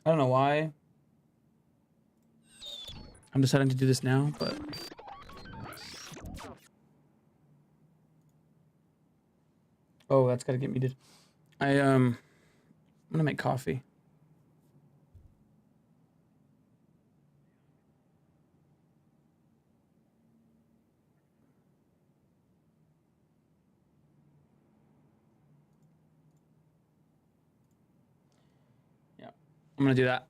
I don't know why I'm deciding to do this now, but oh, that's gotta get muted. I'm gonna make coffee. Yeah, I'm gonna do that.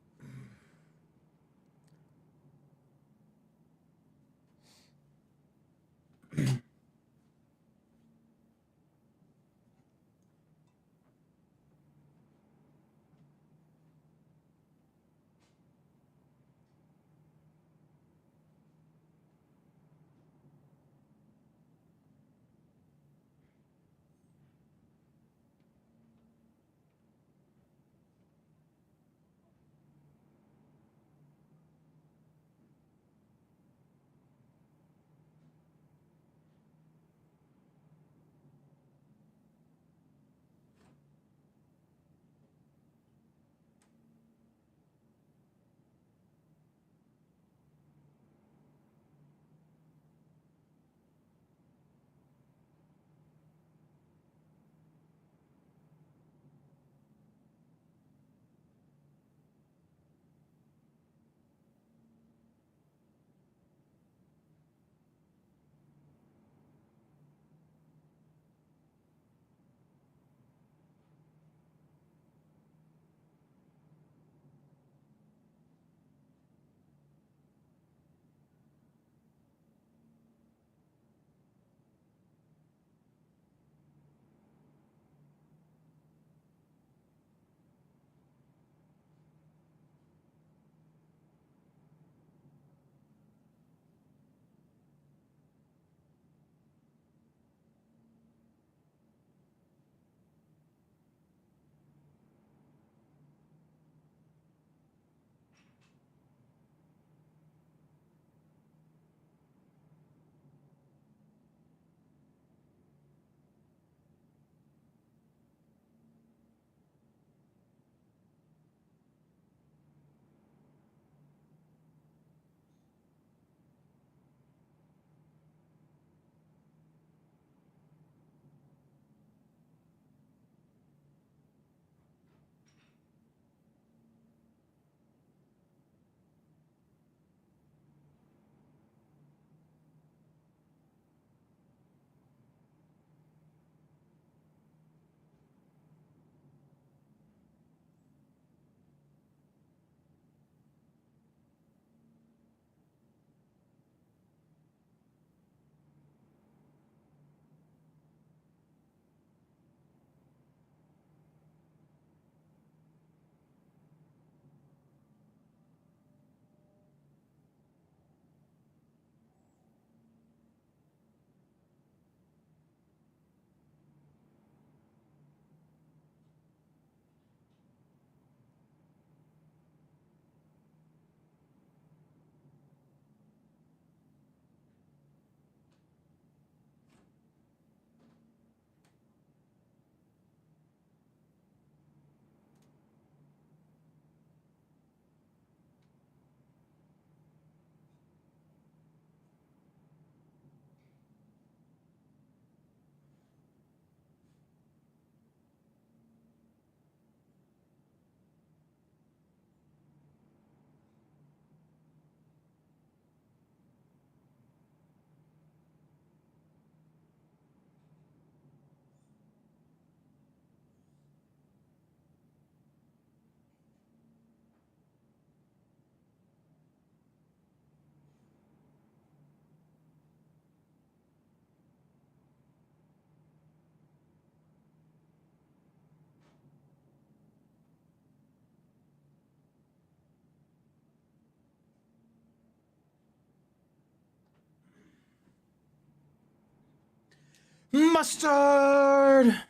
Mustard.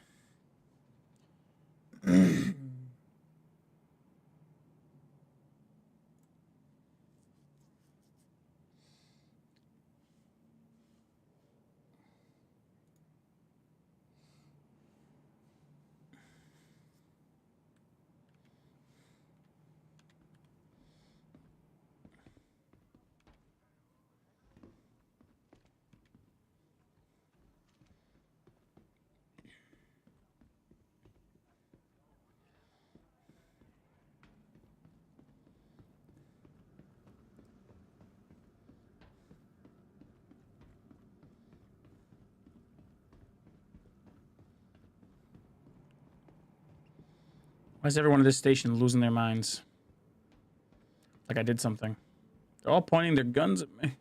Why is everyone at this station losing their minds? Like I did something. They're all pointing their guns at me.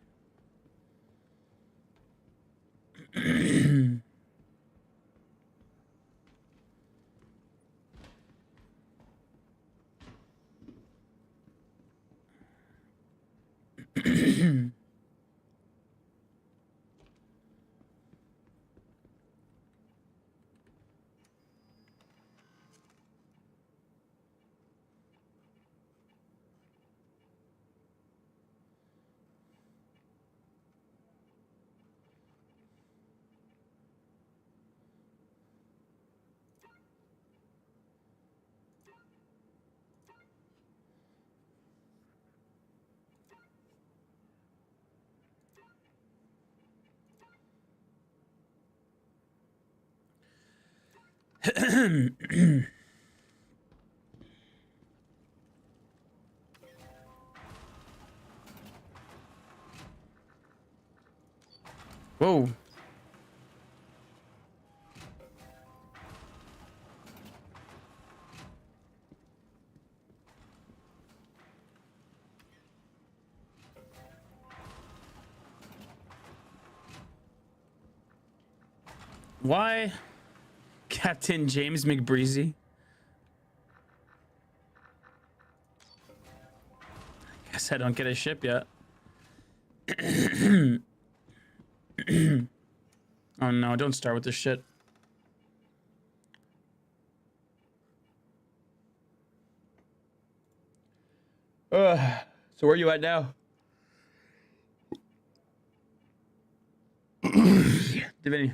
Whoa. Why? Captain James McBreezy? Guess I don't get a ship yet. Oh no, don't start with this shit. So where are you at now? Divinity.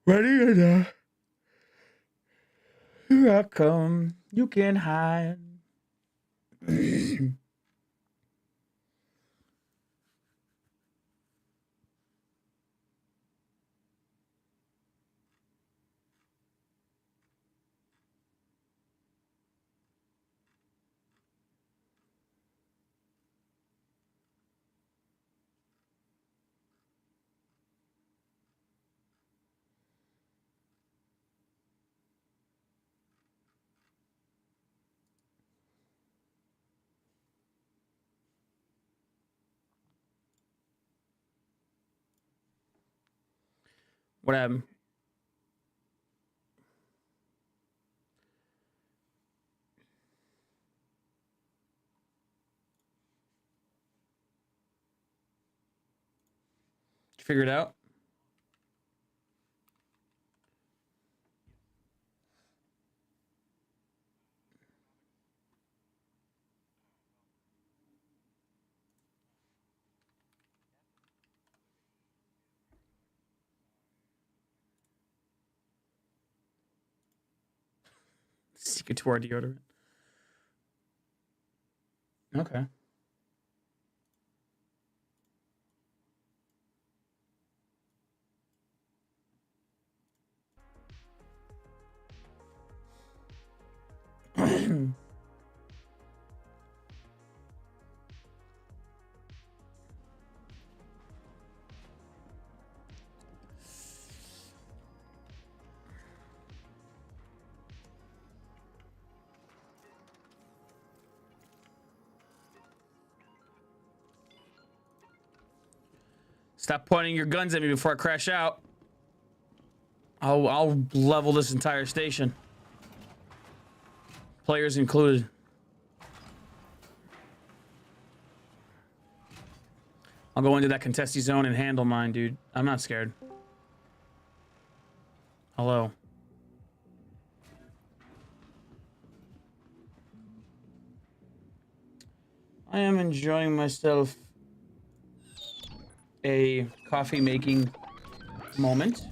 Ready or not, here I come. You can hide. What happened? Did you figure it out? Secret to our deodorant. Okay. Stop pointing your guns at me before I crash out. I'll level this entire station. Players included. I'll go into that contested zone and handle mine, dude. I'm not scared. Hello. I am enjoying myself a coffee making moment.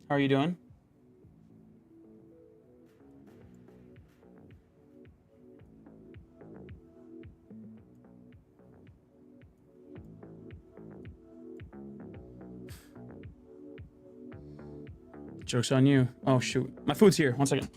How are you doing? Joke's on you. Oh, shoot. My food's here. 1 second.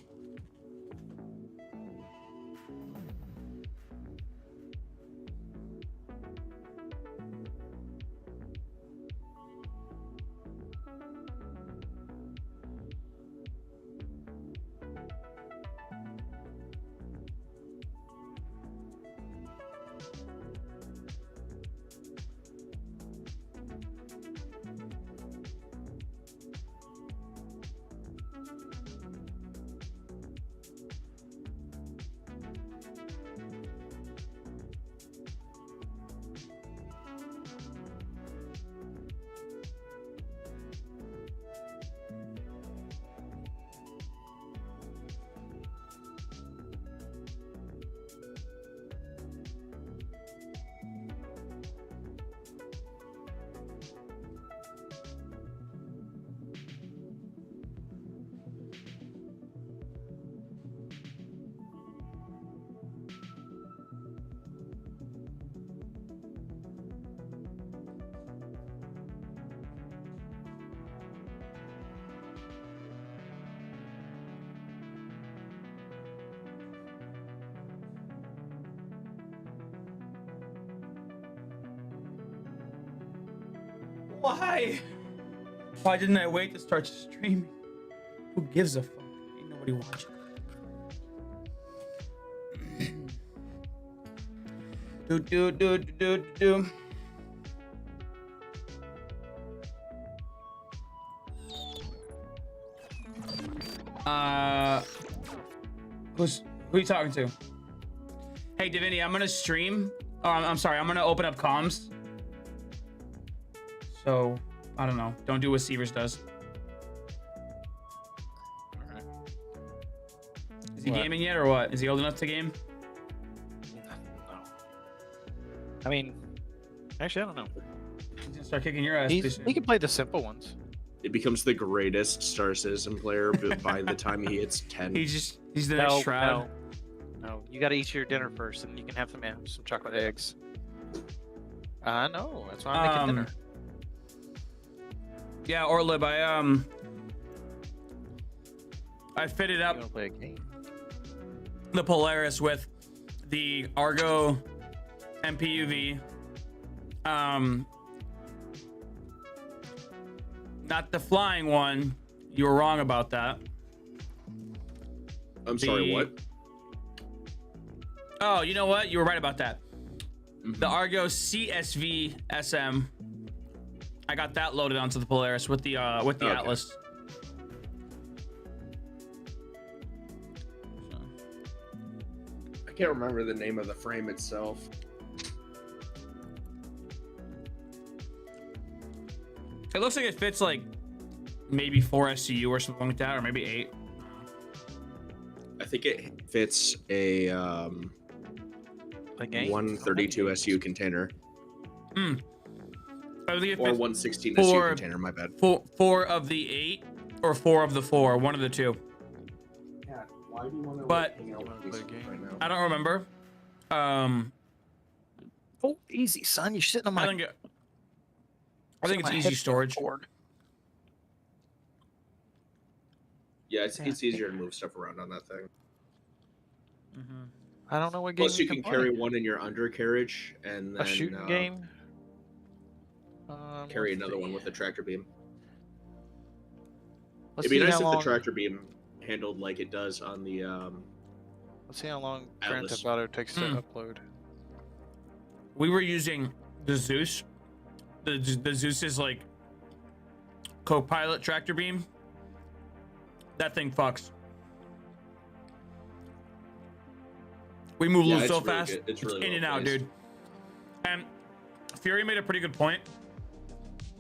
Why? Why didn't I wait to start streaming? Who gives a fuck? Ain't nobody watching. do. Who are you talking to? Hey, Divinity, I'm gonna stream. Oh, I'm sorry. I'm gonna open up comms. So, I don't know. Don't do what Severs does. Alright. Is he gaming yet or what? Is he old enough to game? No. I mean, actually, I don't know. He's gonna start kicking your ass. He can play the simple ones. It becomes the greatest Star Citizen player by the time he hits 10. He's the next Shroud. No, you gotta eat your dinner first, and you can have some chocolate eggs. No, that's why I'm making dinner. Yeah, Orlib, I fitted up You wanna play a game? the Polaris with the Argo MPUV. Not the flying one. You were wrong about that. I'm sorry, what? Oh, you know what? You were right about that. Mm-hmm. The Argo CSV SM. I got that loaded onto the Polaris with the okay. Atlas. I can't remember the name of the frame itself. It looks like it fits like maybe 4 SCU or something like that, or maybe 8. I think it fits a 132 SU container. I think it Or fits 116 SU container, my bad. 4 of the 8 or 4 of the 4, one of the two. Yeah, why do you want to hang out with play a game right now? I don't remember. Oh, easy, son. You're sitting on my. I think it's easy storage. Yeah, it's easier to move stuff around on that thing. I don't know what game. Plus, you can carry one in your undercarriage and then a shooting game. Carry another one with a tractor beam. Let's It'd be see nice how if long, the tractor beam handled like it does on the. Let's see how long Grand Atlas. Theft Auto takes to upload. We were using the Zeus the Zeus's like co-pilot tractor beam. That thing fucks. We move Yeah, so it's really fast. good. It's really in and well out, placed. dude. And Fury made a pretty good point.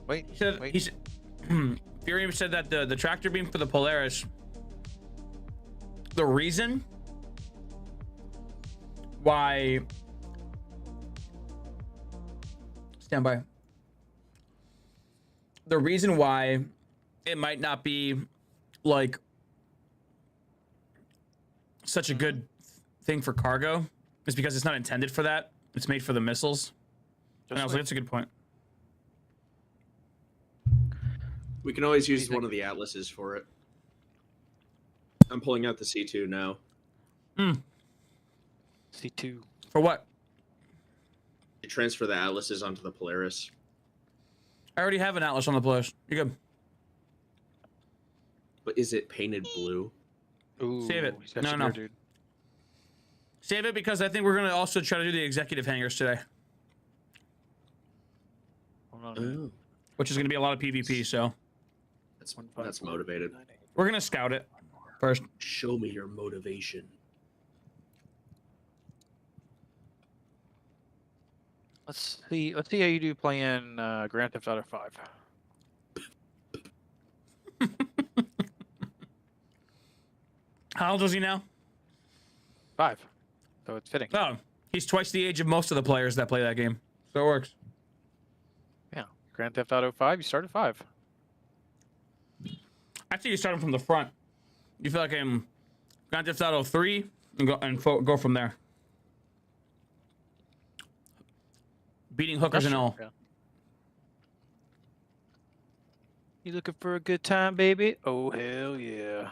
Wait. He said Fury said that the tractor beam for the Polaris, the reason why, stand by, the reason why it might not be like such a good thing for cargo is because it's not intended for that. It's made for the missiles. And I was like, that's a good point. We can always use one of the atlases for it. I'm pulling out the C2 now. C2. For what? You transfer the atlases onto the Polaris. I already have an Atlas on the Polaris. You're good. But is it painted blue? Ooh, Save it. he's got No, you no. there, dude. Save it because I think we're going to also try to do the executive hangars today, Hold on. Oh, which is going to be a lot of PvP. So that's motivated. we're going to scout it first. Show me your motivation. Let's see how you do playing Grand Theft Auto 5. How old is he now? 5. So it's fitting. Oh, he's twice the age of most of the players that play that game. So it works. Yeah. Grand Theft Auto 5, you start at 5. I think you start him from the front. You feel like I'm Grand Theft Auto 3 and go from there. Beating hookers and all. Yeah. You looking for a good time, baby? Oh, hell yeah.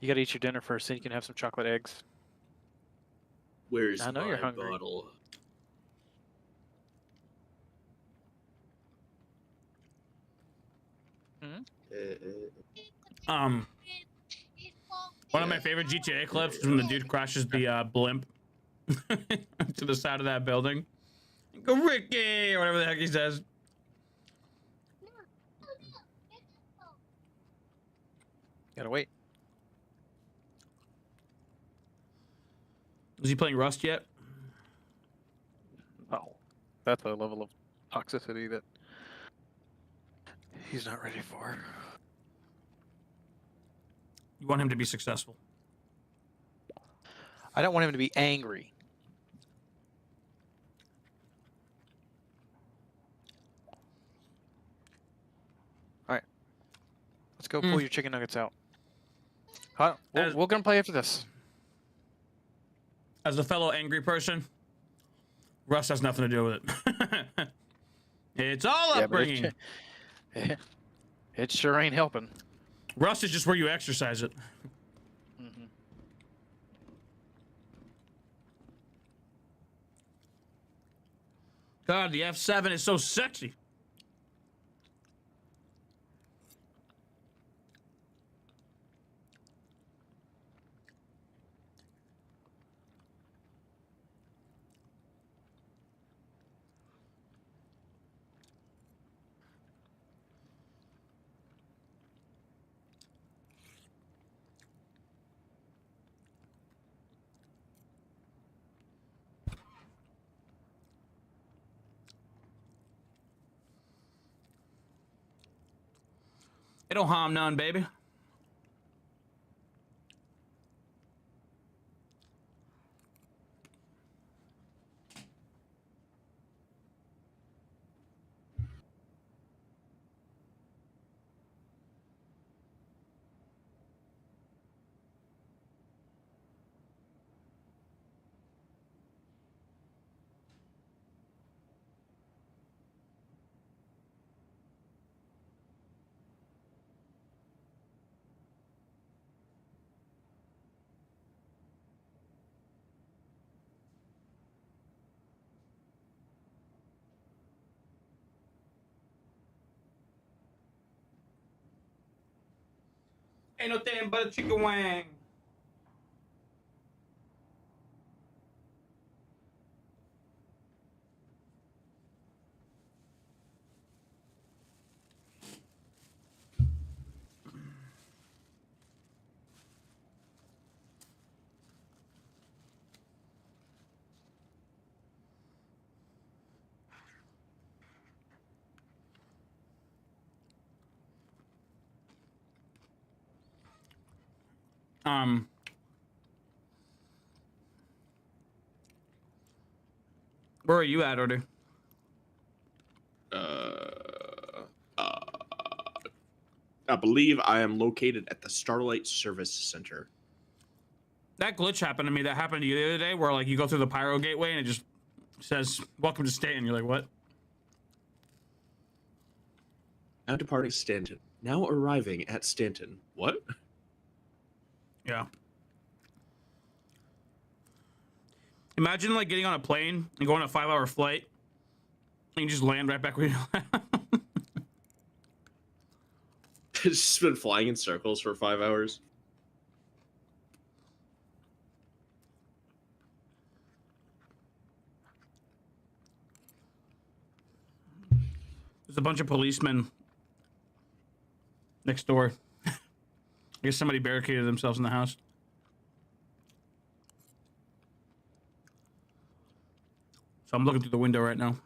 You gotta eat your dinner first, so you can have some chocolate eggs. Where's I know my you're hungry. bottle? One of my favorite GTA clips is when the dude crashes the blimp to the side of that building. Go Ricky, or whatever the heck he says. Gotta wait. Is he playing Rust yet? Oh, that's a level of toxicity that he's not ready for. You want him to be successful. I don't want him to be angry. All right, let's go pull your chicken nuggets out. We're gonna play after this. As a fellow angry person, Rust has nothing to do with it. It's all upbringing. It sure ain't helping. Rust is just where you exercise it. Mm-hmm. God, the F7 is so sexy. It don't harm none, baby. Ain't no thing but a chicken wing. Where are you at, Order? I believe I am located at the Starlight Service Center. That glitch happened to me. That happened to you the other day, where like you go through the Pyro Gateway and it just says "Welcome to Stanton." You're like, what? Now departing Stanton. Now arriving at Stanton. What? Yeah. Imagine like getting on a plane and going on a 5-hour flight, and you just land right back where you. It's just been flying in circles for 5 hours. There's a bunch of policemen next door. I guess somebody barricaded themselves in the house. So I'm looking through the window right now.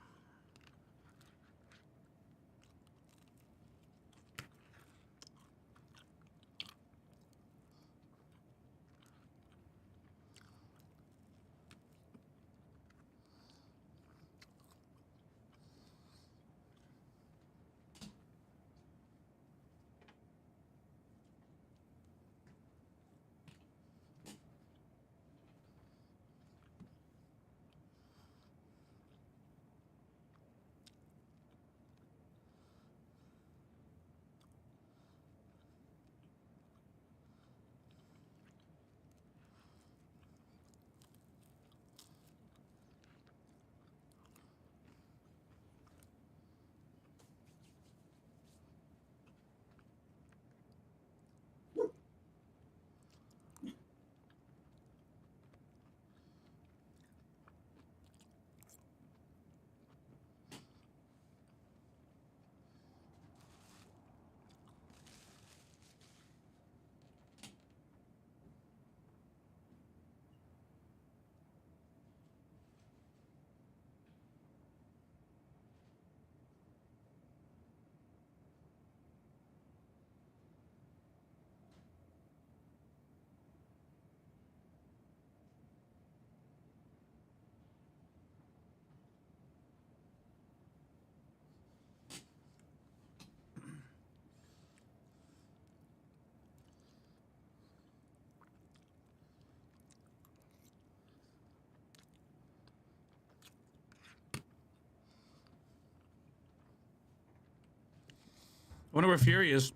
I wonder where Fury is.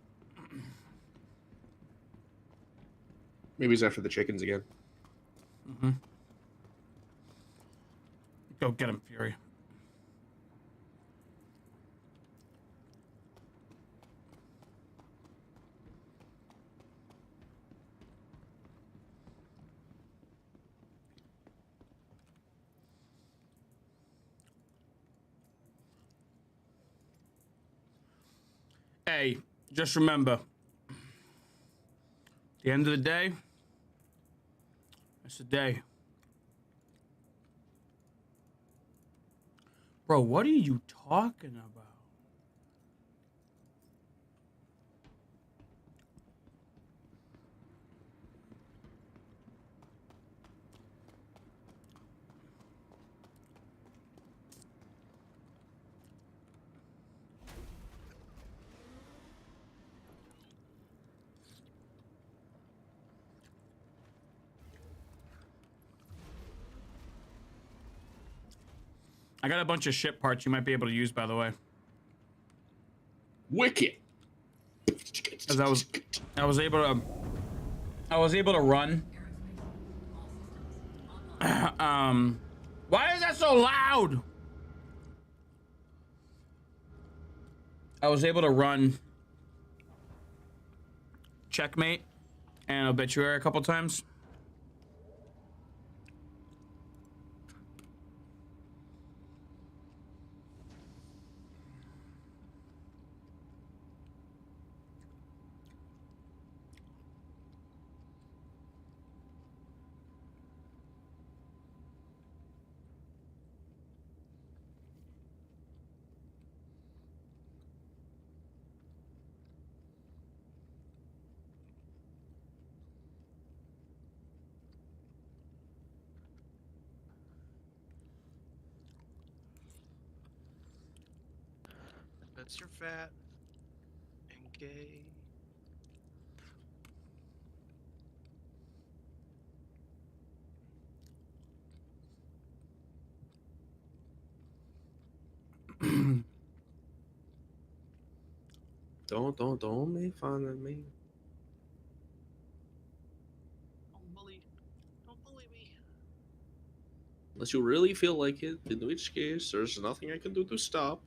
Maybe he's after the chickens again. Mm-hmm. Go get him, Fury. Hey, just remember, at the end of the day, it's a day. Bro, what are you talking about? I got a bunch of ship parts you might be able to use, by the way. Wicked. Because I was able to run. Why is that so loud? I was able to run Checkmate and Obituary a couple times. since you're fat and gay. Don't make fun of me. Don't bully me. Unless you really feel like it, in which case there's nothing I can do to stop.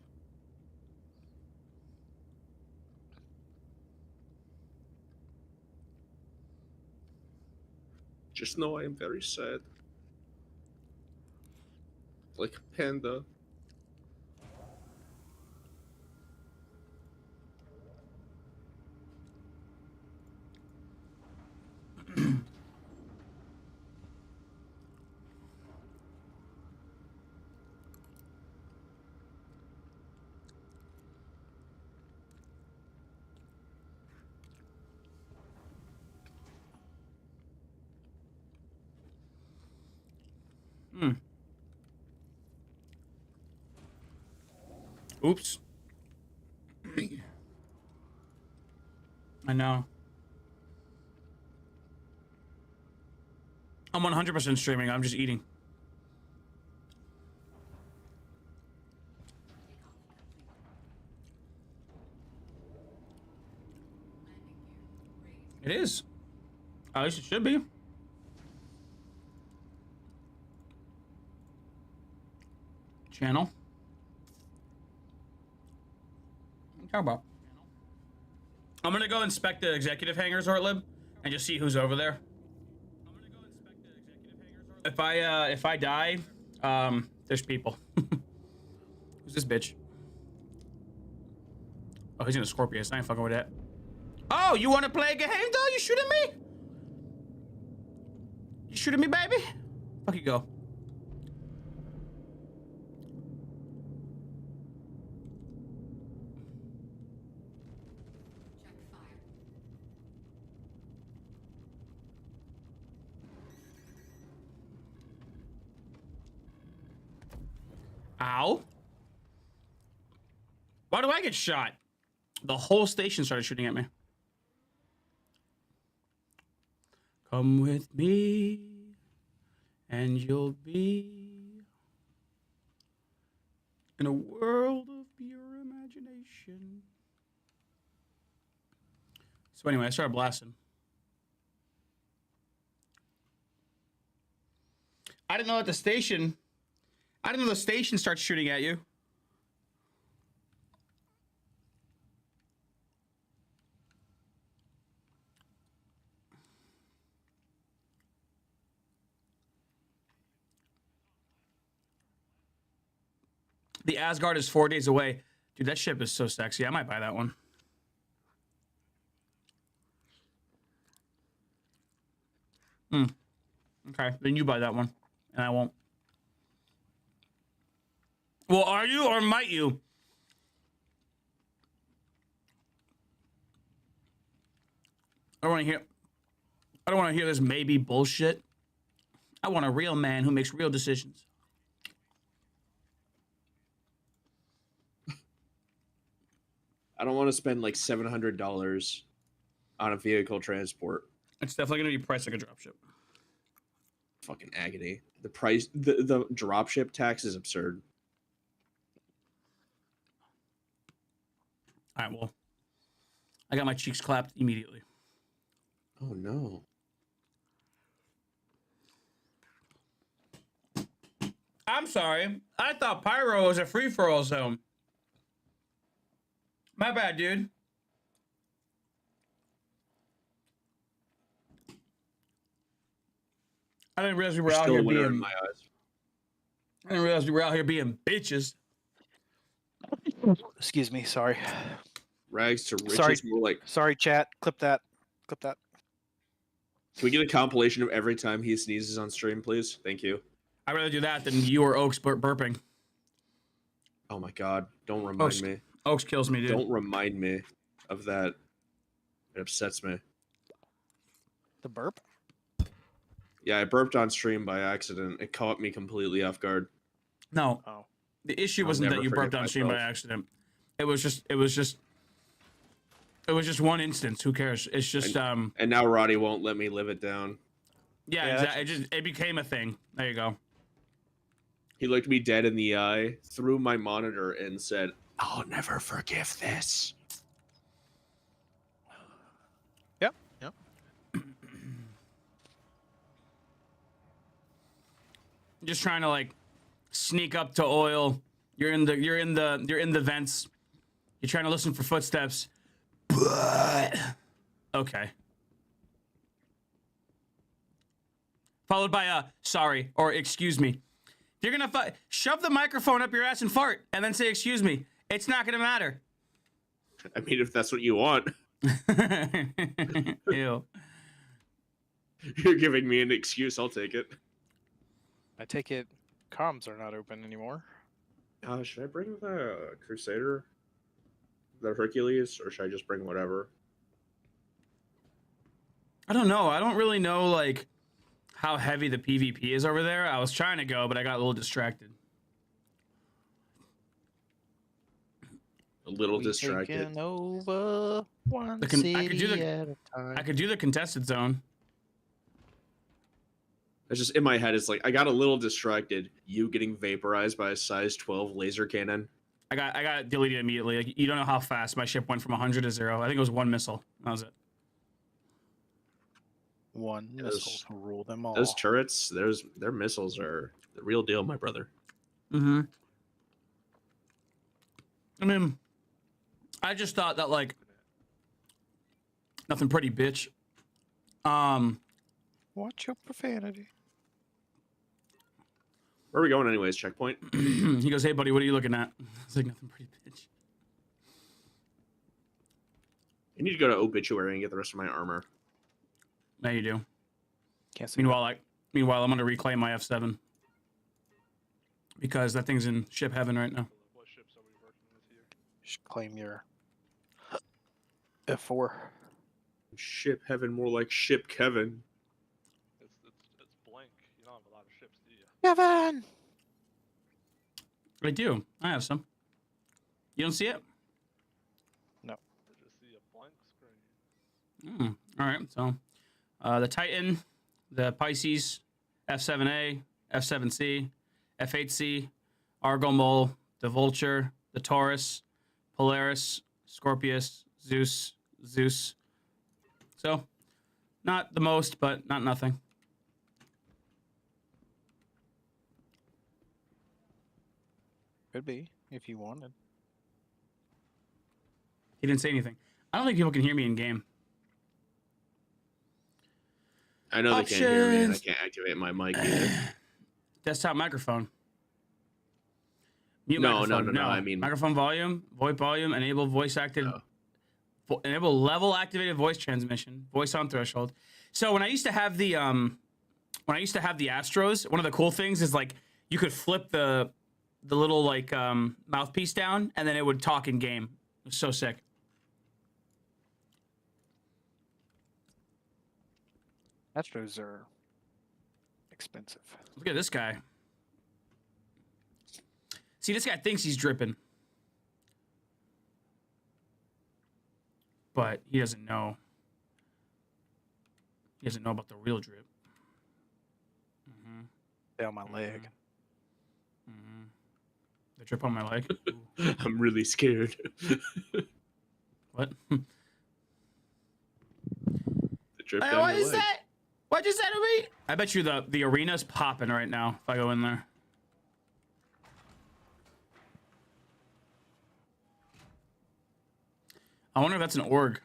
Just know I am very sad. Like a panda. Hmm. Oops. I know. I'm 100% streaming. I'm just eating. It is. At least it should be. Channel. What are you talking about? I'm gonna go inspect the executive hangars, Ortlib, and just see who's over there. If I die, there's people. Who's this bitch? Oh, he's in a Scorpius. I ain't fucking with that. Oh, you want to play a game, though? You shooting me? You shooting me, baby? Fuck you, go. Ow. Why do I get shot? The whole station started shooting at me. Come with me, and you'll be in a world of pure imagination. So anyway, I started blasting. I didn't know that the station... I didn't know the station starts shooting at you. The Asgard is 4 days away. Dude, that ship is so sexy. I might buy that one. Okay, then you buy that one. And I won't. Well, are you or might you? I don't want to hear this maybe bullshit. I want a real man who makes real decisions. I don't want to spend like $700 on a vehicle transport. It's definitely going to be priced like a dropship. Fucking agony. The price, the dropship tax is absurd. All right, well, I got my cheeks clapped immediately. Oh no. I'm sorry. I thought Pyro was a free-for-all zone. My bad, dude. I didn't realize we were out Still here a winner being... in my eyes. I didn't realize we were out here being bitches. Excuse me, sorry. Rags to riches. Sorry. More like, Sorry, chat. Clip that. Clip that. can we get a compilation of every time he sneezes on stream, please? Thank you. I'd rather do that than you or Oaks burping. Oh my god. Don't remind me. Oaks kills me, dude. Don't remind me of that. It upsets me. The burp? Yeah, I burped on stream by accident. It caught me completely off guard. No. Oh. The issue I'll wasn't that never you burped forget on stream by myself. accident. It was just one instance. Who cares? It's just And now Roddy won't let me live it down. yeah, Yeah, exactly. It became a thing. There you go. He looked me dead in the eye through my monitor and said, "I'll never forgive this." Yep. Yep. Just trying to like sneak up to oil. You're in the vents. You're trying to listen for footsteps. But okay. Followed by a sorry or excuse me. You're gonna shove the microphone up your ass and fart, and then say excuse me. It's not gonna matter. I mean, if that's what you want. Ew. You're giving me an excuse. I'll take it. I take it comms are not open anymore. Should I bring the Crusader, the Hercules, or should I just bring whatever? I don't know. I don't really know like how heavy the PvP is over there. I was trying to go, but I got a little distracted. A little We distracted. taking over one I city could do the- at a time. I could do the contested zone. It's just in my head. It's like I got a little distracted. You getting vaporized by a size 12 laser cannon. I got it deleted immediately. Like, you don't know how fast my ship went from 100 to 0. I think it was one missile. That was it. One missile to rule them all. Those turrets, their missiles are the real deal, my brother. Mm-hmm. I mean, I just thought that like nothing pretty, bitch. Watch your profanity. Where are we going anyways? Checkpoint? He goes, "Hey, buddy, what are you looking at?" It's like nothing pretty, bitch. I need to go to Obituary and get the rest of my armor. Now you do. Can't see. Meanwhile, I'm gonna reclaim my F7 because that thing's in ship heaven right now. What ships are we working with here? You should claim your F4. Ship heaven, more like ship Kevin. It's blank. You don't have a lot of ships, do you? Kevin! I do. I have some. You don't see it? I just see a blank screen. All right. So, the Titan, the Pisces, F7A, F7C, F8C, Argo Mole, the Vulture, the Taurus, Polaris, Scorpius, Zeus. So, not the most, but not nothing. Could be, if you wanted. He didn't say anything. I don't think people can hear me in game. I know they can't hear me, and I Options. can't activate my mic either. Desktop microphone. Mute No, microphone. no, I mean- microphone volume, VoIP volume, enable voice active, Oh. enable level activated voice transmission, voice on threshold. So when I used to have the Astros, one of the cool things is like you could flip the little like mouthpiece down, and then it would talk in game. It was so sick. Astros are expensive. Look at this guy. See, this guy thinks he's dripping, but he doesn't know. He doesn't know about the real drip. Down my leg. The drip on my leg. I'm really scared. What? The drip Hey, down what your is leg. that? What'd you say to me? I bet you the arena's popping right now if I go in there. I wonder if that's an org.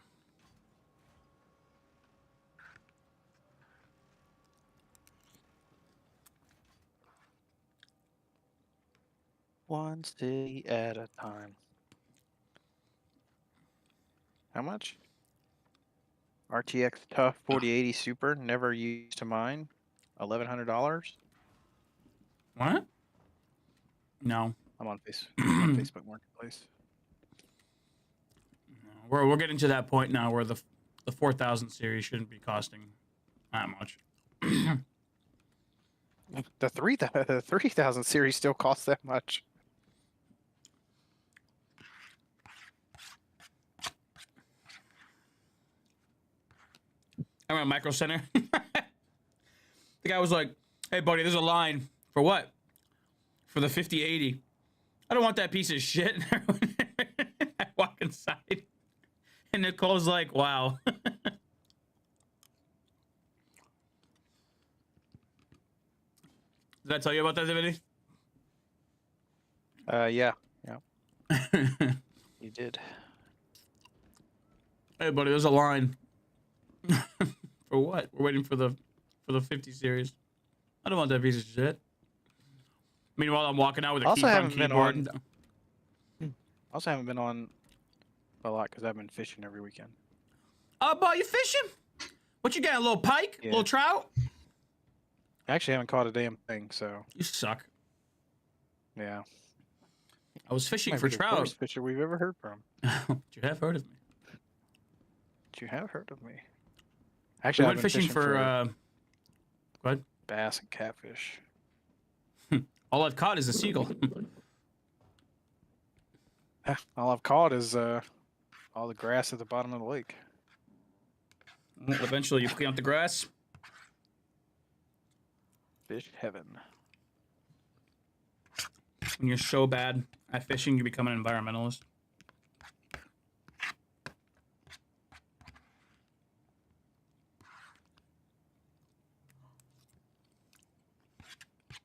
One city at a time. How much? RTX Tough 4080 Super, never used to mine. $1,100. What? No. I'm on Facebook Marketplace. We're getting to that point now where the 4000 series shouldn't be costing that much. The 3000 series still costs that much. I went to Micro Center. The guy was like, "Hey, buddy, there's a line for what? For the 5080. I don't want that piece of shit." I walk inside, and Nicole's like, "Wow." Did I tell you about that, Divinity? Yeah. You did. Hey, buddy, there's a line. For what? We're waiting for the 50 series. I don't want that piece of shit. Meanwhile, I'm walking out with a Also keyboard. haven't been on. Also haven't been on a lot because I've been fishing every weekend. Boy, you fishing? What you got? A little pike? A Yeah. little trout? I actually haven't caught a damn thing, so You suck. yeah. I was fishing Might for be the trout. worst fisher we've ever heard from. You have heard of me. You have heard of me. We Actually, went I've been fishing for what? bass and catfish. All I've caught is a seagull. All I've caught is all the grass at the bottom of the lake. Eventually, you clean up the grass. Fish heaven. When you're so bad at fishing, you become an environmentalist.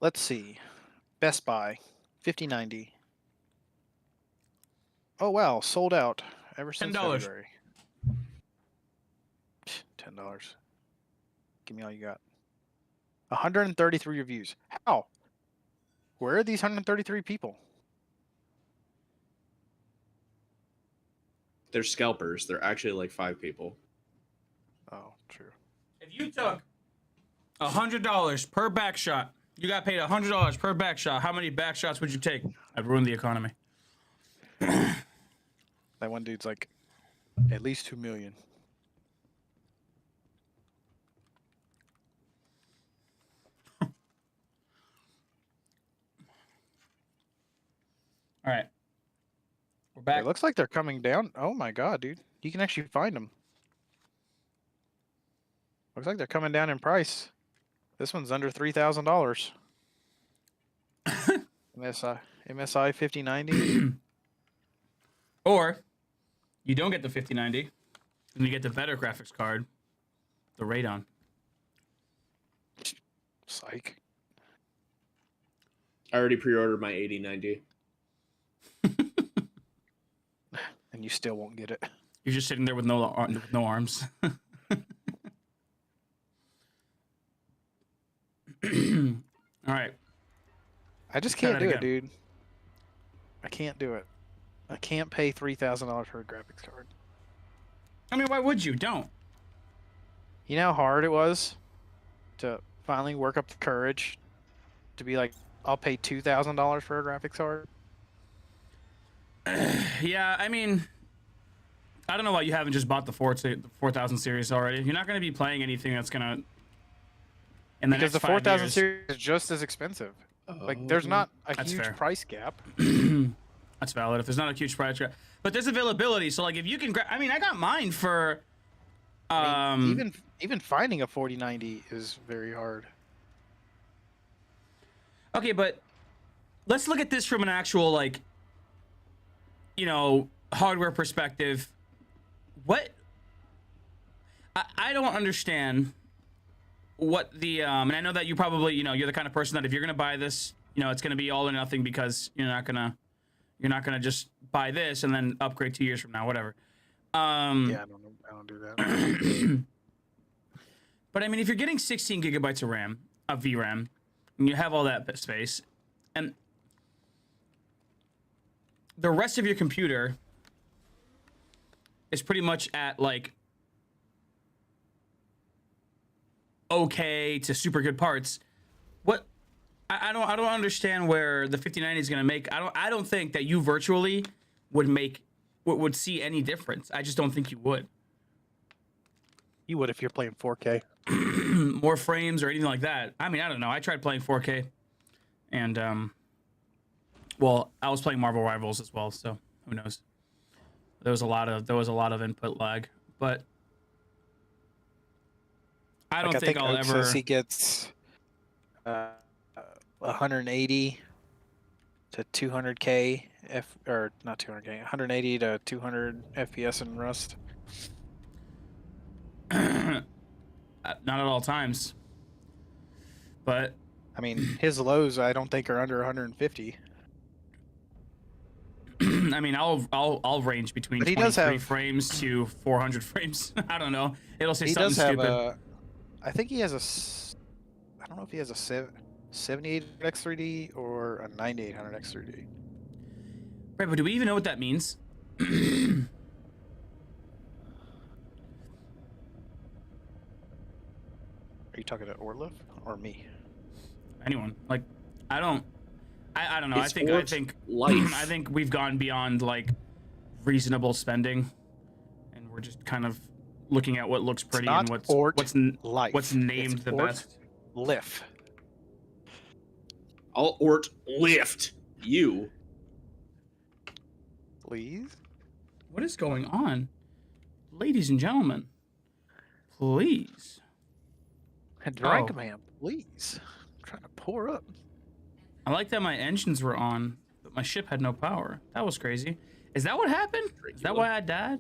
Let's see. Best Buy, 5090. Oh wow, sold out ever since $10. February. $10. Give me all you got. 133 reviews. How? Where are these 133 people? They're scalpers. They're actually like 5 people. Oh, true. If you took $100 per back shot, you got paid $100 per back shot. How many back shots would you take? I'd ruin the economy. That one dude's like at least 2 million. All right, we're back. It looks like they're coming down. Oh my god, dude. You can actually find them. Looks like they're coming down in price. This one's under $3,000. MSI 5090. Or you don't get the 5090, and you get the better graphics card, the Radeon. Psych. I already pre-ordered my 8090. And you still won't get it. You're just sitting there with no arms. All right. I just Try can't that do it, again. dude. I can't do it. I can't pay $3,000 for a graphics card. I mean, why would you? Don't. You know how hard it was to finally work up the courage to be like, I'll pay $2,000 for a graphics card? Yeah, I mean, I don't know why you haven't just bought the 4000 series already. You're not going to be playing anything that's going to. Because the 4000 years. series is just as expensive. Like, there's not a That's huge fair. price gap. That's valid. If there's not a huge price gap, but there's availability. So like, if you can, I mean, I got mine for. I mean, even finding a 4090 is very hard. Okay, but let's look at this from an actual like, hardware perspective. What? I don't understand what the and I know that you probably you're the kind of person that if you're gonna buy this, it's gonna be all or nothing because you're not gonna just buy this and then upgrade 2 years from now, whatever. Yeah, I don't do that. But I mean, if you're getting 16 gigabytes of RAM, of VRAM, and you have all that space, and the rest of your computer is pretty much at like okay to super good parts, what I don't understand where the 5090 is gonna make. I don't think that you virtually would see any difference. I just don't think you would. You would if you're playing 4K. More frames or anything like that. I mean, I don't know. I tried playing 4K, and well, I was playing Marvel Rivals as well, so who knows? There was a lot of input lag, but I don't I think think I'll Oak ever. says he gets 180 to 200k or not 200k, 180 to 200 FPS in Rust. Not at all times. But I mean, his lows I don't think are under 150. I mean, I'll range between But he does 23 have- frames to 400 frames. I don't know. It'll say He something does have stupid. a. I think he has I don't know if he has a 78 X3D or a 9800 X3D. Right, but do we even know what that means? Are you talking to Orlov or me? Anyone? Like, I don't know. It's I Ort's think life. I think we've gone beyond like reasonable spending, and we're just kind of looking at what looks pretty and not Ort life. what's named It's the Ort best. Liff. I'll Ort lift you. Please. What is going on, ladies and gentlemen? Please. Drink, Oh. man, please. I'm trying to pour up. I like that my engines were on, but my ship had no power. That was crazy. Is that what happened? Is that why I died?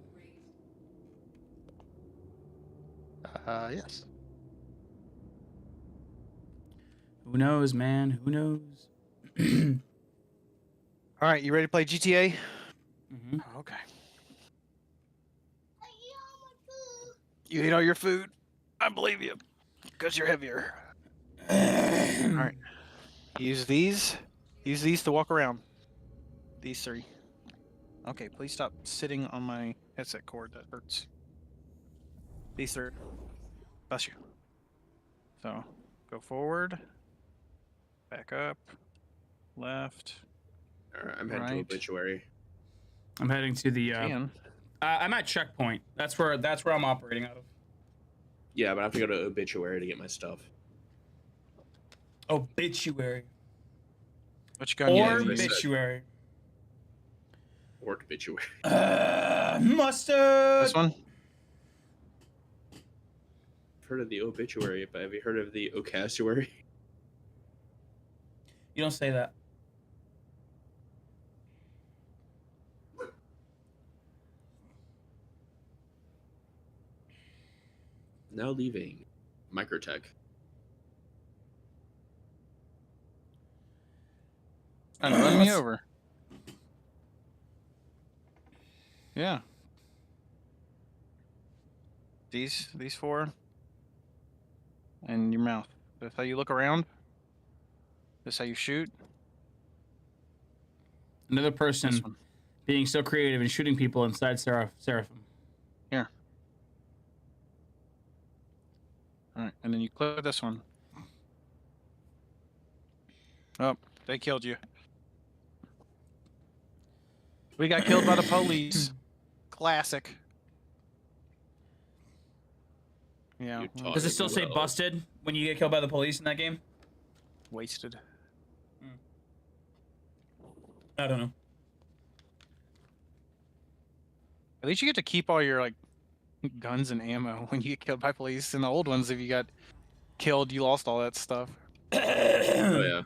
Yes. Who knows, man? Who knows? All right, you ready to play GTA? Mm-hmm. Okay. You ate all your food? I believe you. Because you're heavier. All right. Use these. Use these to walk around. These three. Okay, please stop sitting on my headset cord. That hurts. These three. Bless you. So, go forward. Back up. Left. All right, I'm heading to Right. obituary. I'm heading to the. And I'm at checkpoint. That's where I'm operating out of. Yeah, but I have to go to obituary to get my stuff. Obituary. which gun you Or gonna use? obituary. Or obituary. Mustard. This one? I've heard of the obituary, but have you heard of the ocasuary? You don't say that. Now leaving Microtech. And run me over. Yeah. These four. And your mouth. That's how you look around. That's how you shoot. Another This person one. being so creative and shooting people inside Seraphim. Here. Alright, and then you click this one. Oh, they killed you. We got killed by the police. Classic. Yeah. You well, taught Does it still say well. busted when you get killed by the police in that game? wasted. I don't know. At least you get to keep all your like guns and ammo when you get killed by police. In the old ones, if you got killed, you lost all that stuff. Oh yeah.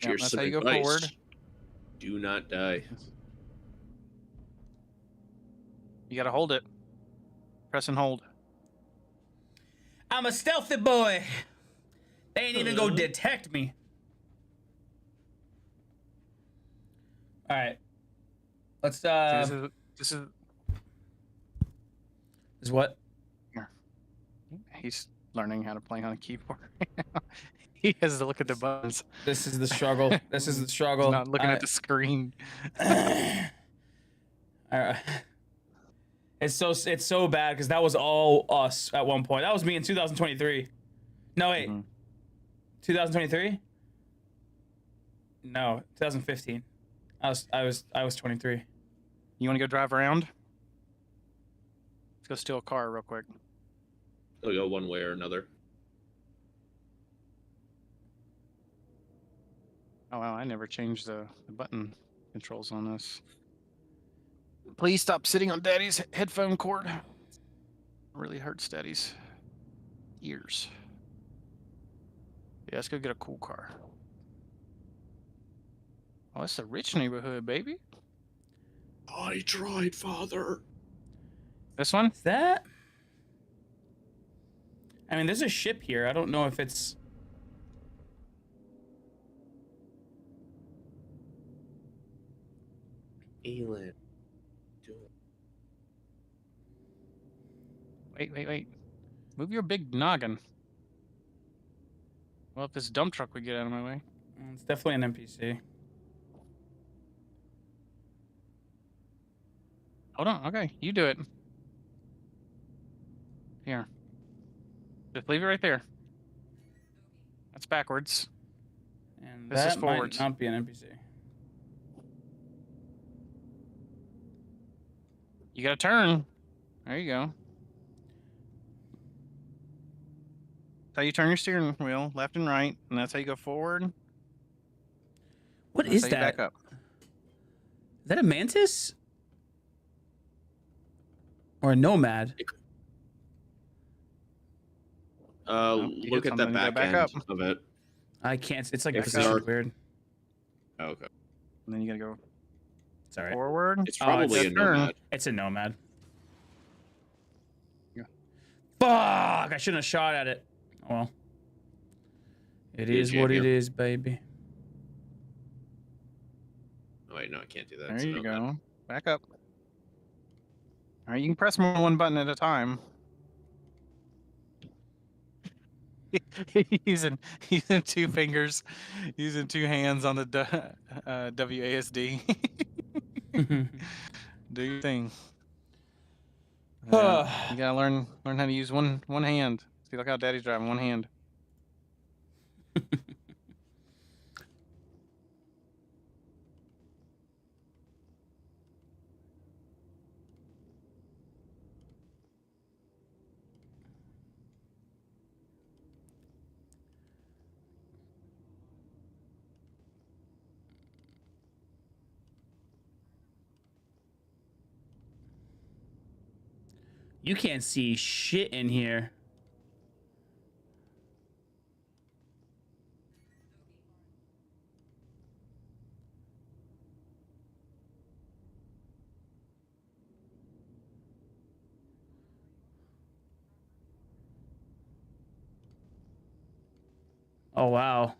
Yeah, Cheers that's to how you go advice. forward. Do not die. You gotta hold it. Press and hold. I'm a stealthy boy. They ain't even go detect me. All right. Let's This is what? he's learning how to play on a keyboard. He has to look at the buttons. This is the struggle. This is the struggle. He's not looking at the screen. It's so bad because that was all us at one point. That was me in 2023. No wait, Mhm. 2023? No, 2015. I was 23. You want to go drive around? Let's go steal a car real quick. It'll go one way or another. Oh wow, I never changed the button controls on this. Please stop sitting on Daddy's headphone cord. Really hurt Steady's ears. Yeah, let's go get a cool car. Oh, it's a rich neighborhood, baby. I tried, Father. This one? Is that? I mean, there's a ship here. I don't know if it's. Elin. Wait. Move your big noggin. Well, if this dump truck would get out of my way. It's definitely an NPC. Hold on. Okay, you do it. Here. Just leave it right there. That's backwards. And This is that might forwards. not be an NPC. You gotta turn. There you go. That's how you turn your steering wheel, left and right, and that's how you go forward. What That's is how you that? back up. Is that a mantis? Or a nomad? you Look hit at that something, you gotta back back end up. of it. I can't. It's like If positioned it's- weird. Oh, okay. And then you gotta go It's all right. forward. It's Oh, probably it's a a turn. nomad. It's a nomad. Yeah. Fuck! I shouldn't have shot at it. Oh, well. It Did is you? what it is, baby. Oh wait, no, I can't do that. There It's a you nomad. go. Back up. All right, you can press more than one button at a time. using two fingers, using two hands on the WASD. Do your thing. You gotta learn how to use one hand. See, look how Daddy's driving one hand. You can't see shit in here. Oh, wow.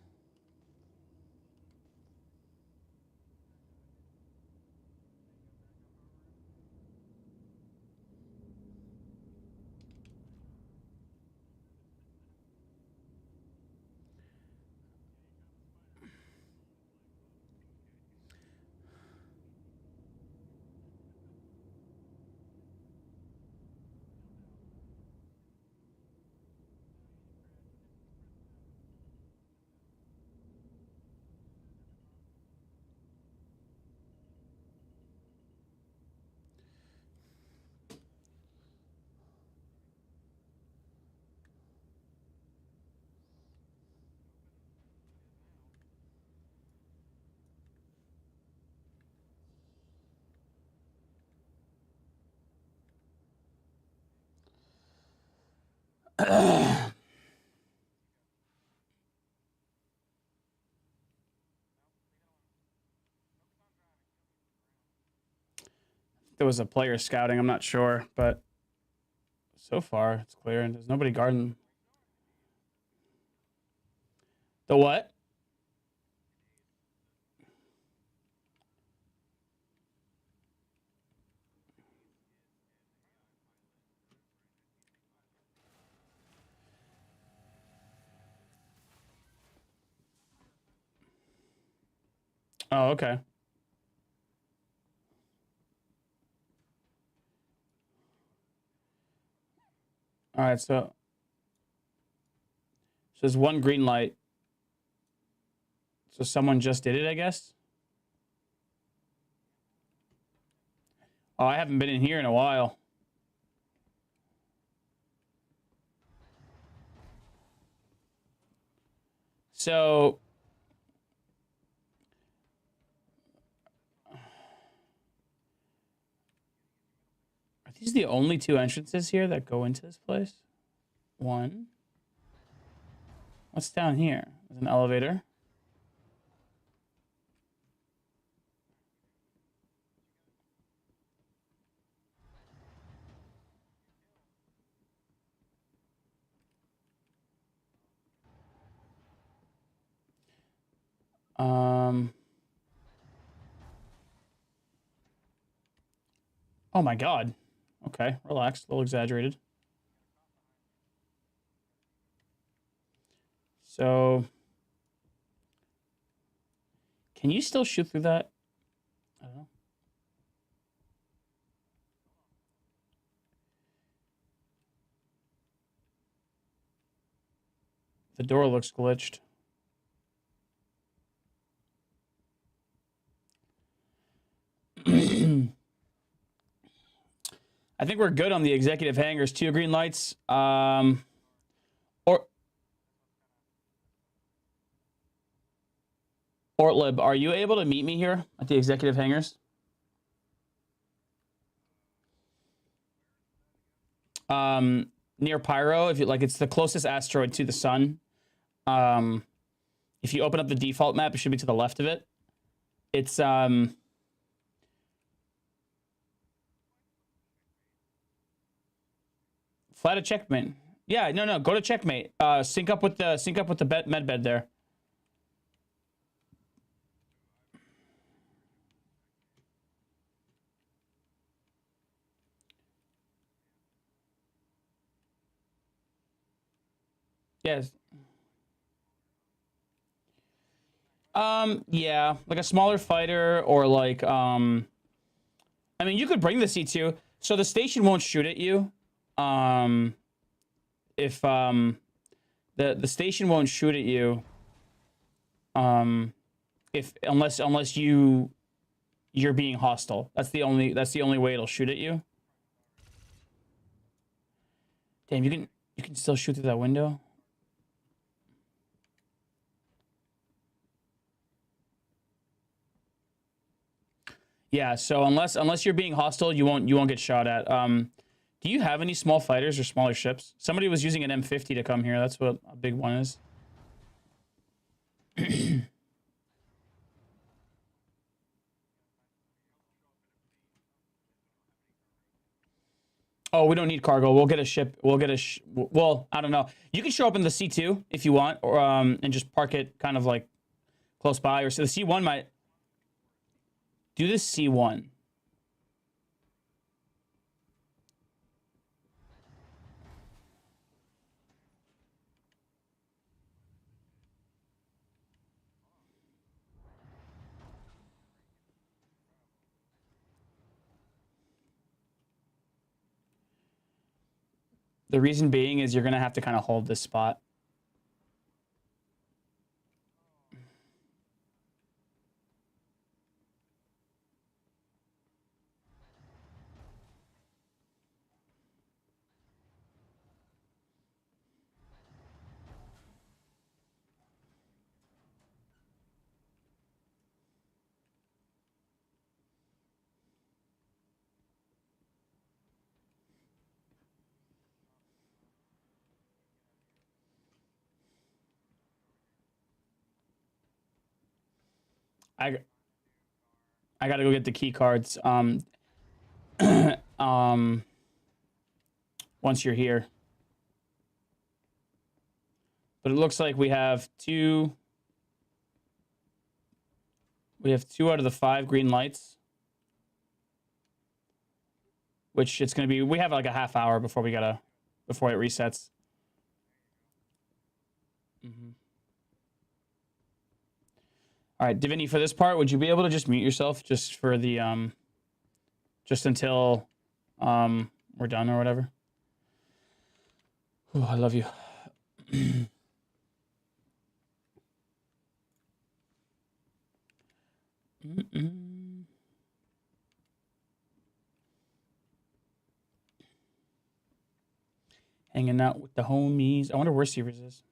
There was a player scouting. I'm not sure, but so far it's clear and there's nobody guarding. The what? Oh, okay. All right, so there's one green light. So someone just did it, I guess. Oh, I haven't been in here in a while. So these the only 2 entrances here that go into this place? 1. What's down here? There's an elevator. Oh my god. Okay, relax. A little exaggerated. So, can you still shoot through that? I don't know. The door looks glitched. I think we're good on the executive hangars. 2 green lights. Ortlib, are you able to meet me here at the executive hangars? Near Pyro, if you like, it's the closest asteroid to the sun. If you open up the default map, it should be to the left of it. It's fly to checkmate. Yeah, no, go to checkmate. Sync up with the med bed there. Yes. Yeah, like a smaller fighter or like I mean, you could bring the C2. So the station won't shoot at you. If the station won't shoot at you if unless you're being hostile. That's the only way it'll shoot at you. Damn, you can still shoot through that window. Yeah, so unless you're being hostile, you won't get shot at. Do you have any small fighters or smaller ships? Somebody was using an M50 to come here. That's what a big one is. Oh, we don't need cargo. We'll get a ship. Well, I don't know. You can show up in the C2 if you want, or and just park it kind of like close by. Or so the C1 might do this. C1. The reason being is you're gonna have to kind of hold this spot. I gotta go get the key cards. Once you're here. But it looks like we have 2 out of the 5 green lights. Which it's gonna be, we have like a half hour before it resets. All right, Divinity, for this part, would you be able to just mute yourself just for the just until we're done or whatever? Oh, I love you. Hanging out with the homies. I wonder where Seavers is.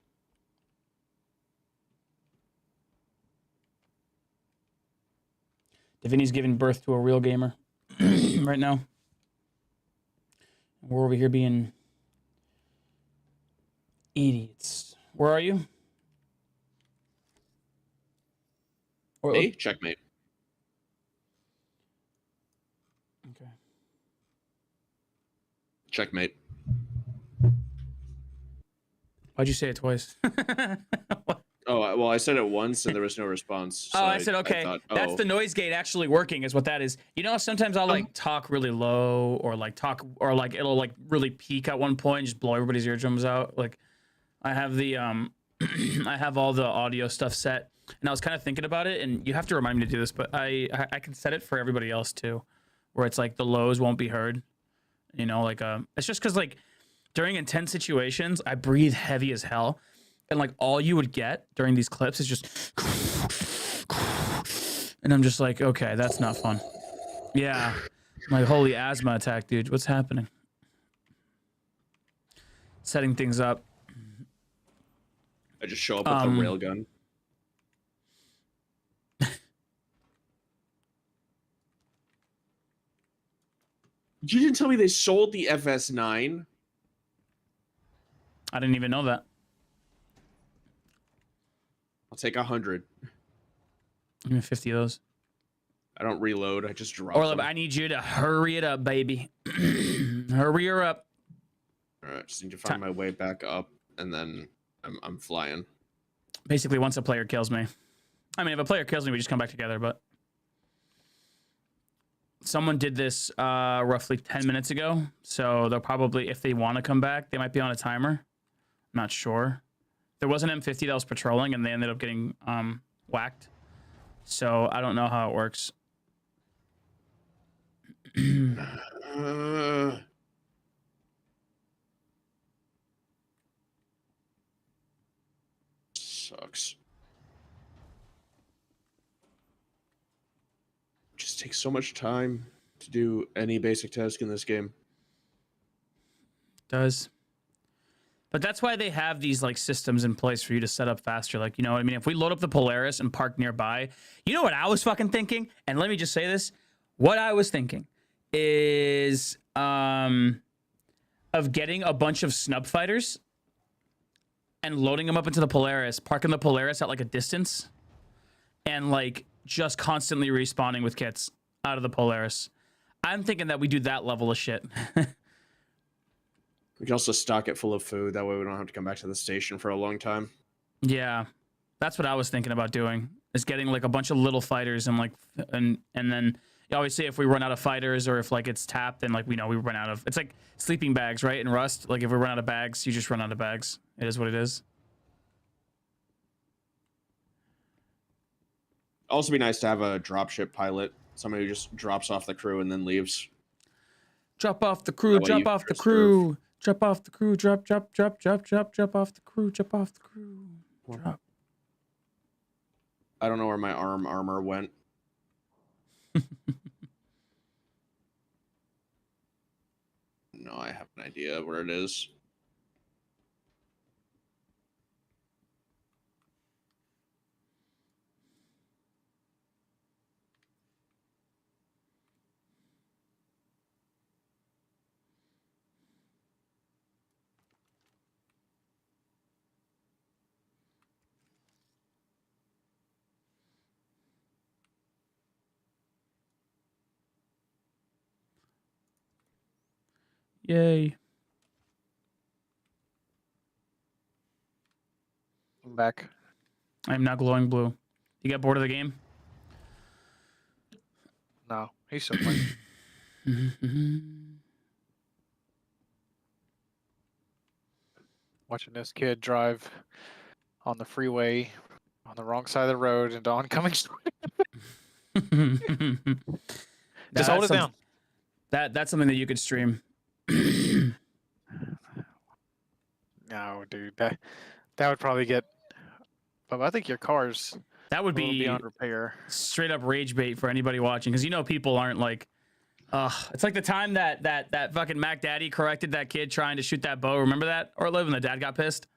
Divinity's giving birth to a real gamer right now. We're over here being idiots. Where are you? Me? Checkmate. Okay. Checkmate. Why'd you say it twice? Oh, well, I said it once and there was no response. So I said, okay, thought, that's oh. the noise gate actually working is what that is. You know, sometimes I'll like talk really low or like it'll like really peak at one point and just blow everybody's eardrums out. Like I have the, I have all the audio stuff set and I was kind of thinking about it and you have to remind me to do this, but I can set it for everybody else too, where it's like the lows won't be heard, you know, like, it's just cause like during intense situations, I breathe heavy as hell. And like all you would get during these clips is just, and I'm just like, okay, that's not fun. Yeah, my holy asthma attack, dude. What's happening? Setting things up. I just show up with the railgun. You didn't tell me they sold the FS9. I didn't even know that. I'll take 100. Give me 50 of those. I don't reload. I just drop Or them. I need you to hurry it up, baby. Hurry her up. All right, just need to find my way back up, and then I'm flying. Basically, once a player kills me. I mean, if a player kills me, we just come back together, but... Someone did this roughly 10 minutes ago, so they'll probably, if they want to come back, they might be on a timer. I'm not sure. There was an M50 that was patrolling, and they ended up getting whacked. So I don't know how it works. Sucks. Just takes so much time to do any basic task in this game. Does. But that's why they have these like systems in place for you to set up faster. Like, you know what I mean? If we load up the Polaris and park nearby, you know what I was fucking thinking? And let me just say this. What I was thinking is of getting a bunch of snub fighters and loading them up into the Polaris, parking the Polaris at like a distance and like just constantly respawning with kits out of the Polaris. I'm thinking that we do that level of shit. We can also stock it full of food. That way we don't have to come back to the station for a long time. Yeah, that's what I was thinking about doing, is getting like a bunch of little fighters and like, and then you always say if we run out of fighters or if like it's tapped, then like we know we run out of, it's like sleeping bags, right? In Rust, like if we run out of bags, you just run out of bags. It is what it is. Also be nice to have a dropship pilot, somebody who just drops off the crew and then leaves. Drop off the crew, drop off the crew. Drop off the crew, drop off the crew, drop off the crew. Drop. I don't know where my armor went. No, I have an idea where it is. Yay. I'm back. I'm now glowing blue. You got bored of the game? No, he's so funny. Watching this kid drive on the freeway on the wrong side of the road into oncoming. Just hold it down. That's something that you could stream. No, dude, that would probably get. But I think your car's That would be beyond repair. Straight up rage bait for anybody watching, because you know people aren't like, it's like the time that fucking Mac Daddy corrected that kid trying to shoot that bow. Remember that? Or Liv, and the dad got pissed.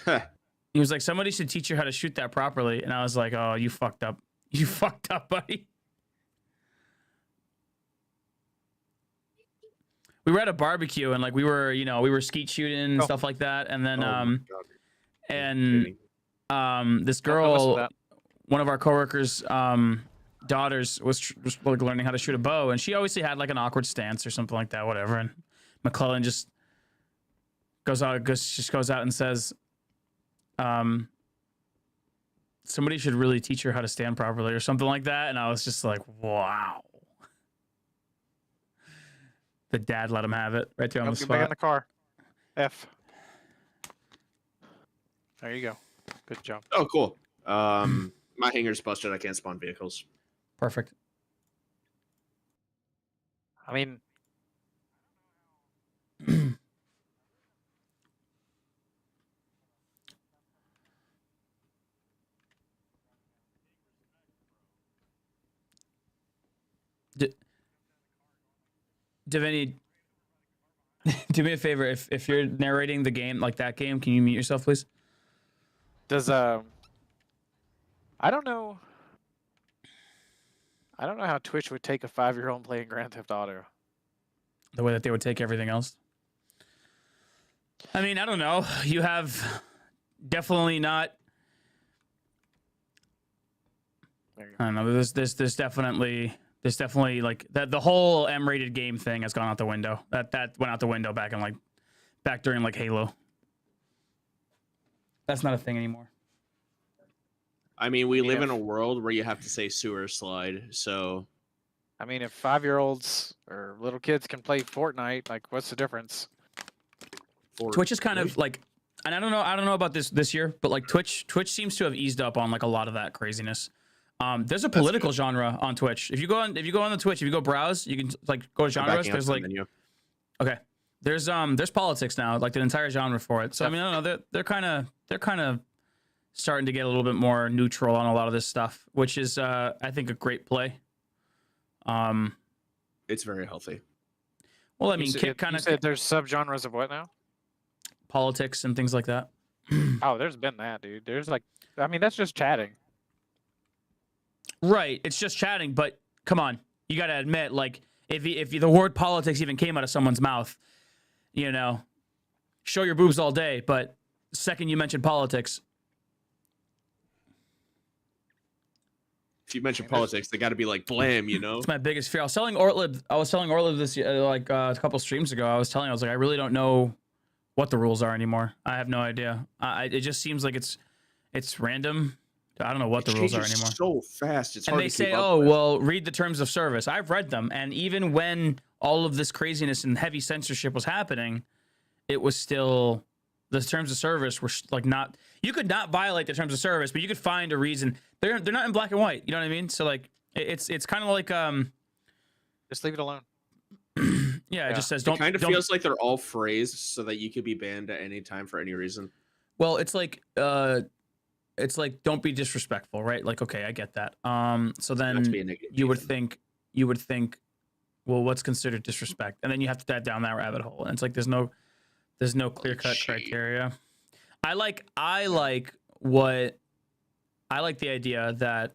He was like, somebody should teach you how to shoot that properly, and I was like, oh, you fucked up. You fucked up, buddy. we were at a barbecue and like we were, you know, we were skeet shooting and Oh. stuff like that, and then Oh my God. and this Don't mess with girl, that. one of our coworkers daughters was like learning how to shoot a bow, and she obviously had like an awkward stance or something like that, whatever, and McClellan just goes out and says, somebody should really teach her how to stand properly or something like that. And I was just like, wow. The dad let him have it right there on the Get back in spot. the car. F. There you go. Good job. Oh, cool. My hangar's busted. I can't spawn vehicles. Perfect. I mean, Davini, do me a favor. If you're narrating the game, like that game, can you mute yourself, please? does I don't know. I don't know how Twitch would take a 5-year-old playing Grand Theft Auto. The way that they would take everything else. I mean, I don't know. You have definitely not. There you go. I don't know. There's definitely like that. The whole M-rated game thing has gone out the window. That went out the window back during like Halo. That's not a thing anymore. I mean, we live Yeah. in a world where you have to say sewer slide. So I mean, if 5-year-olds or little kids can play Fortnite, like, what's the difference? Twitch is kind of like, and I don't know about this year, but like Twitch seems to have eased up on like a lot of that craziness. There's a political genre on Twitch. If you go on the Twitch, if you go browse, you can like go to genres. There's like, okay, there's politics now, like an entire genre for it. So I mean, I don't know, they're kind of starting to get a little bit more neutral on a lot of this stuff, which is I think a great play. It's very healthy. Well, I mean, You said there's subgenres of what now? politics and things like that. Oh, there's been that, dude. There's like, I mean, that's just chatting. Right, it's just chatting, but come on, you got to admit, like, if the word politics even came out of someone's mouth, you know, show your boobs all day, but the second you mention politics, If you mention politics, they got to be like blam, you know. it's my biggest fear. I was telling Orlib this like a couple streams ago. I was like, I really don't know what the rules are anymore. I have no idea. It just seems like it's random. I don't know what the rules are anymore. So fast, it's And hard they to keep say, up oh, with. well, read the terms of service. I've read them. And even when all of this craziness and heavy censorship was happening, it was still, the terms of service were like not, you could not violate the terms of service, but you could find a reason. They're not in black and white. You know what I mean? So like, it's kind of like, Just leave it alone. yeah, it just says, It kind of feels like they're all phrased so that you could be banned at any time for any reason. well, it's like, don't be disrespectful, right? Like, okay, I get that. So Not to be a then negative you would reason. think, well, what's considered disrespect? And then you have to dive down that rabbit hole. And it's like, there's no clear cut shit. criteria. I like the idea that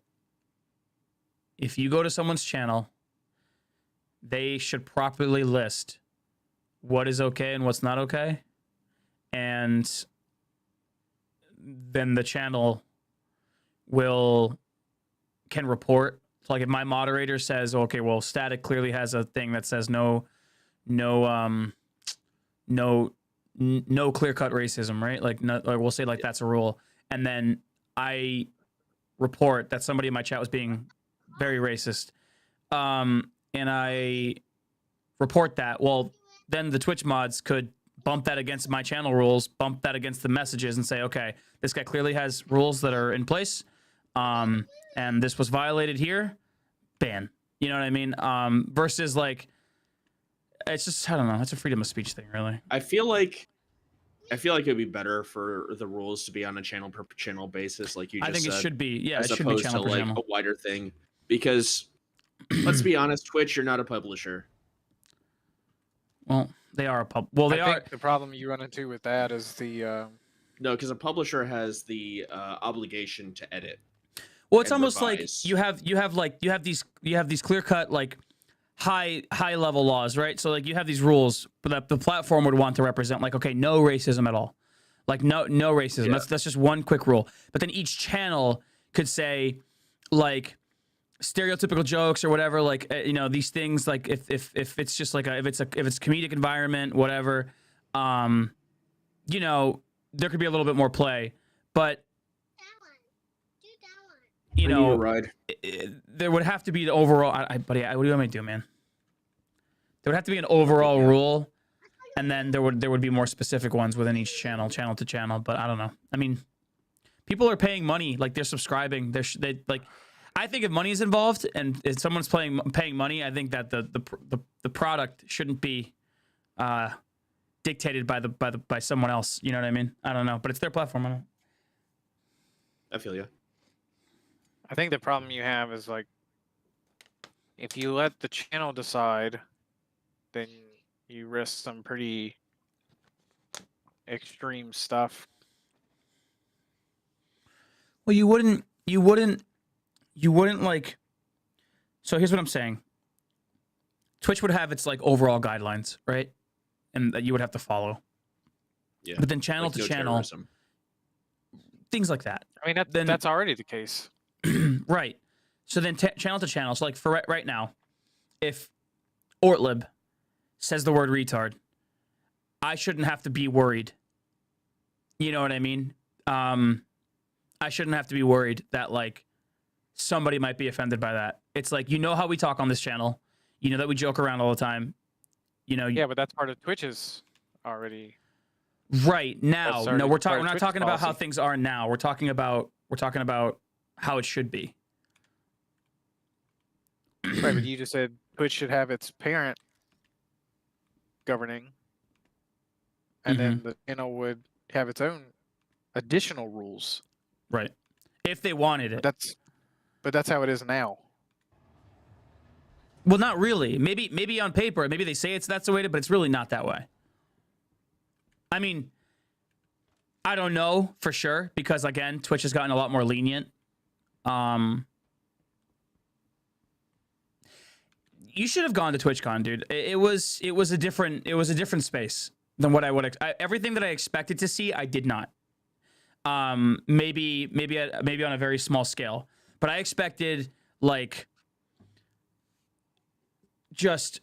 if you go to someone's channel, they should properly list what is okay and what's not okay. And then the channel can report. So like if my moderator says, okay, well, Static clearly has a thing that says no clear-cut racism, right? Like, we'll say like that's a rule, and then I report that somebody in my chat was being very racist, and I report that. Well, then the Twitch mods could bump that against my channel rules, bump that against the messages, and say, okay, this guy clearly has rules that are in place, and this was violated here, ban. You know what I mean? Versus like, it's just, I don't know. It's a freedom of speech thing, really. I feel like it'd be better for the rules to be on a channel per channel basis, like you just I think said, it should be. Yeah, as it should be opposed channel to per like channel. a wider thing. Because let's be honest, Twitch, you're not a publisher. Well, they are a pub. Well, they I are. think the problem you run into with that is the No, because a publisher has the obligation to edit. Well, it's and almost like revise. you have these clear cut like high level laws, right? So like you have these rules, but that the platform would want to represent like, okay, no racism at all. Like no racism. Yeah. That's just one quick rule. But then each channel could say like stereotypical jokes or whatever, like you know, these things, like if it's just like if it's comedic environment, whatever, you know, there could be a little bit more play. But you I need know, a ride. there would have to be the overall. Buddy, what do you want me to do, man? There would have to be an overall rule, and then there would be more specific ones within each channel to channel. But I don't know. I mean, people are paying money, like they're subscribing. They like. I think if money is involved and if someone's paying money, I think that the product shouldn't be dictated by someone else. You know what I mean? I don't know, but it's their platform. I don't know. I feel you. I think the problem you have is like, if you let the channel decide, then you risk some pretty extreme stuff. Well, you wouldn't like. So here's what I'm saying. Twitch would have its like overall guidelines, right? And that you would have to follow. Yeah. But then channel Like to no channel, terrorism. things like that. I mean, that's already the case. Right. So then channel to channel. So like for right now, if Ortlib says the word retard, I shouldn't have to be worried. You know what I mean? I shouldn't have to be worried that like somebody might be offended by that. It's like, you know how we talk on this channel. You know that we joke around all the time. You know. Yeah, but that's part of Twitch's already. Right now, That's no, we're part of not Twitch's talking about how policy. things are now. We're talking about how it should be. Right, but you just said Twitch should have its parent governing, and then the channel would have its own additional rules. Right. If they wanted it. But that's how it is now. Well, not really. Maybe on paper, maybe they say that's the way to, but it's really not that way. I mean, I don't know for sure because again, Twitch has gotten a lot more lenient. You should have gone to TwitchCon, dude. It was a different space than what I would. Everything that I expected to see, I did not. Maybe on a very small scale, but I expected like just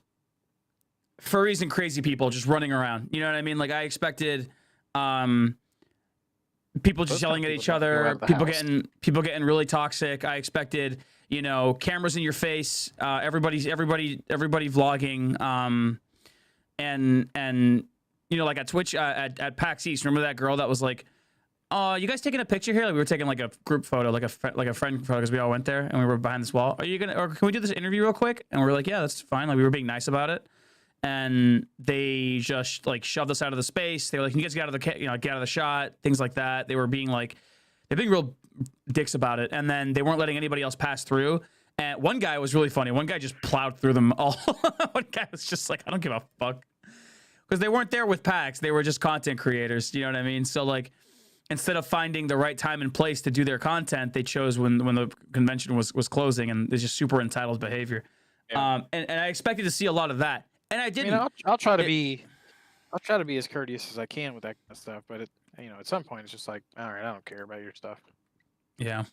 furries and crazy people just running around. You know what I mean? Like I expected people just yelling at each other, people getting really toxic. I expected, you know, cameras in your face, everybody vlogging, and you know, like at Twitch at PAX East, remember that girl that was like, you guys taking a picture here? Like we were taking like a group photo, like a friend photo, because we all went there and we were behind this wall. Are you gonna, or can we do this interview real quick? And we're like, yeah, that's fine. Like we were being nice about it, and they just like shoved us out of the space. They were like, can you guys get out of the get out of the shot, things like that. They were being like, they're being real dicks about it, and then they weren't letting anybody else pass through. And one guy was really funny. One guy just plowed through them all. One guy was just like, I don't give a fuck, because they weren't there with PAX. They were just content creators. You know what I mean? So like, instead of finding the right time and place to do their content, they chose when the convention was closing, and there's just super entitled behavior. Yeah. And I expected to see a lot of that, and I didn't. I mean, I'll try to be as courteous as I can with that kind of stuff, but at some point it's just like, all right, I don't care about your stuff. Yeah.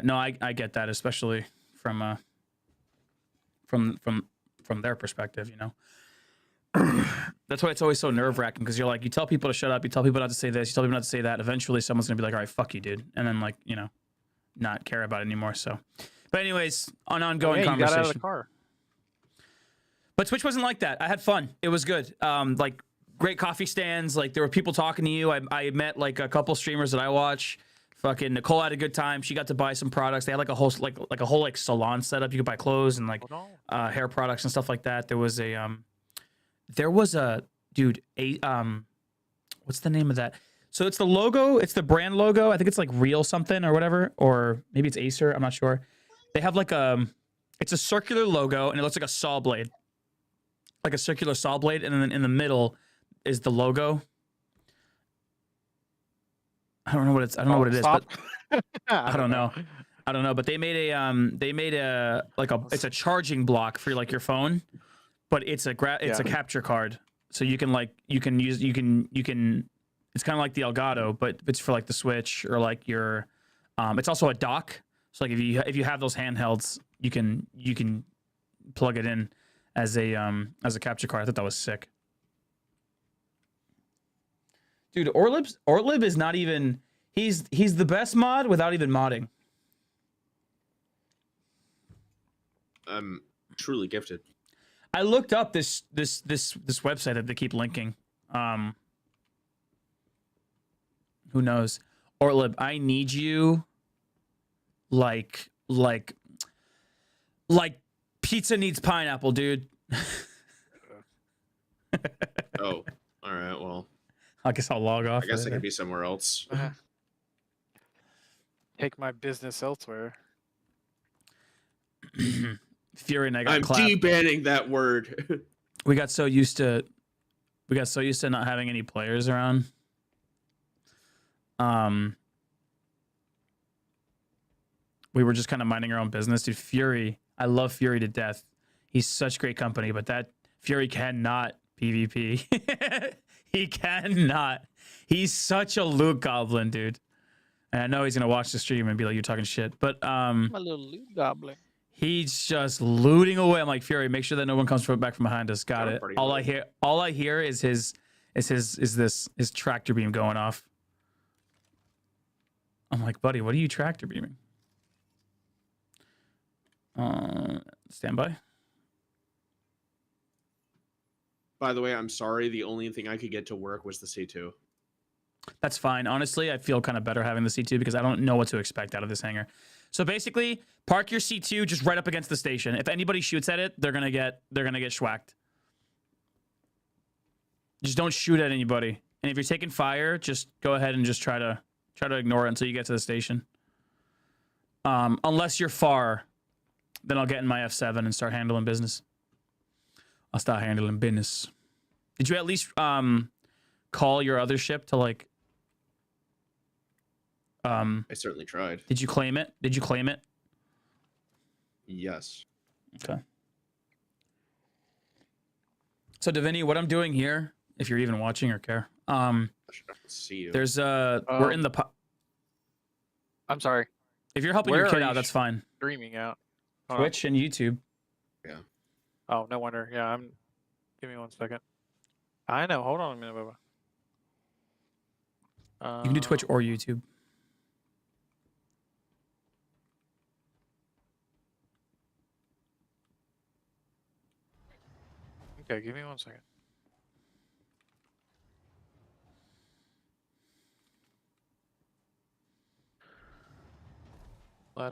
No, I get that, especially from their perspective, you know. That's why it's always so nerve-wracking, because you're like, you tell people to shut up, you tell people not to say this, you tell people not to say that. Eventually someone's gonna be like, all right, fuck you, dude, and then like, you know, not care about it anymore. So, but anyways, an ongoing conversation. You got out of the car. But Twitch wasn't like that. I had fun. It was good. Like great coffee stands. Like there were people talking to you. I met like a couple streamers that I watch. Fucking Nicole had a good time. She got to buy some products. They had like a whole salon setup. You could buy clothes and like hair products and stuff like that. There was a dude, what's the name of that? So it's the logo, it's the brand logo. I think it's like Real something or whatever, or maybe it's Acer, I'm not sure. They have like it's a circular logo, and it looks like a saw blade. Like a circular saw blade, and then in the middle is the logo. I don't know what it is, Stop. but I don't know. I don't know, but they made a it's a charging block for like your phone, but it's a capture card, so you can it's kind of like the Elgato, but it's for like the Switch or like your it's also a dock, so like if you have those handhelds, you can plug it in as a capture card. I thought that was sick. Dude, Ortlib is not even he's the best mod without even modding. I'm truly gifted. I looked up this website that they keep linking. Who knows? Ortlib, I need you like pizza needs pineapple, dude. Oh, all right. Well, I guess I'll log off. I guess I could be somewhere else. Take my business elsewhere. Fury and I got I'm clapped. debanning that word. We got so used to not having any players around. We were just kind of minding our own business. Dude, Fury, I love Fury to death. He's such great company, but that Fury cannot PvP. He cannot. He's such a loot goblin, dude. And I know he's gonna watch the stream and be like, "You're talking shit," but My little loot goblin. he's just looting away. I'm like, Fury, make sure that no one comes back from behind us. Got I'm it. pretty All good. I hear is his tractor beam going off. I'm like, buddy, what are you tractor beaming? Stand by. By the way, I'm sorry. The only thing I could get to work was the C2. That's fine. Honestly, I feel kind of better having the C2 because I don't know what to expect out of this hangar. So basically, park your C2 just right up against the station. If anybody shoots at it, they're gonna get schwacked. Just don't shoot at anybody. And if you're taking fire, just go ahead and just try to ignore it until you get to the station. Unless you're far, then I'll get in my F7 and start handling business. I'll start handling business. Did you at least call your other ship to like I certainly tried. did you claim it? Did you claim it? Yes. Okay. So Davini, what I'm doing here, if you're even watching or care, I should have to see you. there's we're in the I'm sorry. if you're helping Where your kid are out, you that's fine. Streaming out. Hold on. Twitch and YouTube. Oh, no wonder. Yeah, give me 1 second. I know. Hold on a minute, Bubba. You can do Twitch or YouTube. Okay, give me 1 second. Let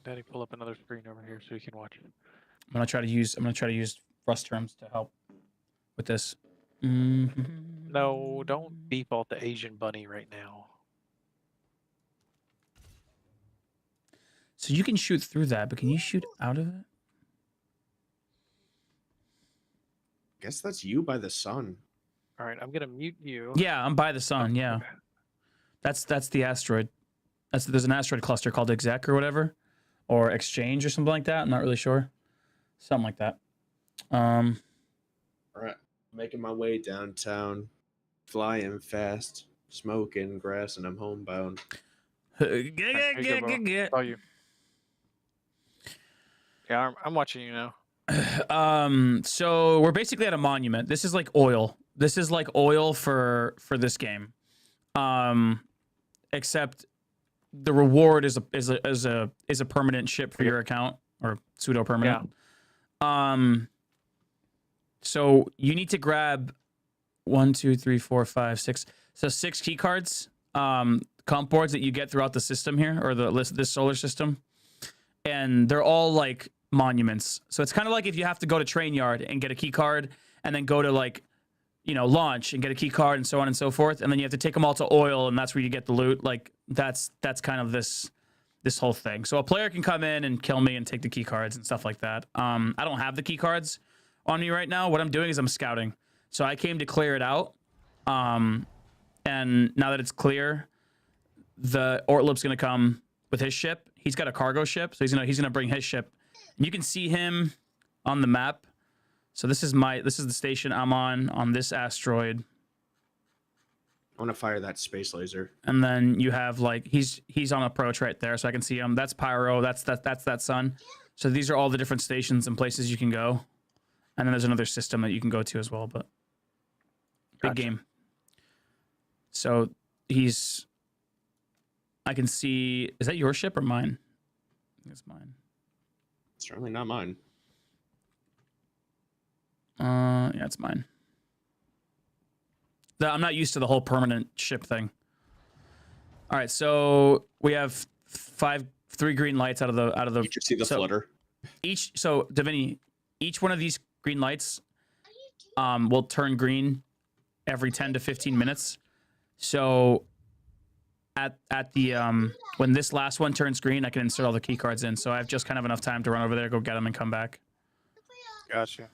Daddy pull up another screen over here so he can watch it. I'm gonna try to use Rust terms to help with this. Mm-hmm. No, don't default to Asian Bunny right now. So you can shoot through that, but can you shoot out of it? Guess that's you by the sun. All right, I'm gonna mute you. Yeah, I'm by the sun. Yeah, Okay. that's the asteroid. There's an asteroid cluster called Exec or whatever, or Exchange or something like that. I'm not really sure. Something like that. All right. Making my way downtown, flying fast, smoking grass, and I'm homebound. Here you go, bro. Oh, you. Yeah, I'm watching you now. So we're basically at a monument. This is like oil. This is like oil for this game. Except the reward is a permanent ship for your account, or pseudo permanent. So you need to grab 1, 2, 3, 4, 5, 6. So 6 key cards, comp boards that you get throughout the system here, or this solar system, and they're all like monuments. So it's kind of like if you have to go to Train Yard and get a key card, and then go to like, launch and get a key card, and so on and so forth, and then you have to take them all to oil, and that's where you get the loot. Like that's kind of this whole thing. So a player can come in and kill me and take the key cards and stuff like that. I don't have the key cards on me right now. What I'm doing is I'm scouting. So I came to clear it out. And now that it's clear, the Ortlup's gonna come with his ship. He's got a cargo ship, so he's gonna bring his ship. You can see him on the map. So this is the station I'm on this asteroid. I want to fire that space laser. And then you have like he's on approach right there, so I can see him. That's Pyro. That's that sun. So these are all the different stations and places you can go. And then there's another system that you can go to as well. But big game. So I can see. Is that your ship or mine? I think it's mine. Certainly not mine. Yeah, it's mine. I'm not used to the whole permanent ship thing. All right, so we have three green lights out of the. You just see the flutter. Davini, each one of these green lights, will turn green every 10 to 15 minutes. So, at the when this last one turns green, I can insert all the key cards in. So I have just kind of enough time to run over there, go get them, and come back. Gotcha.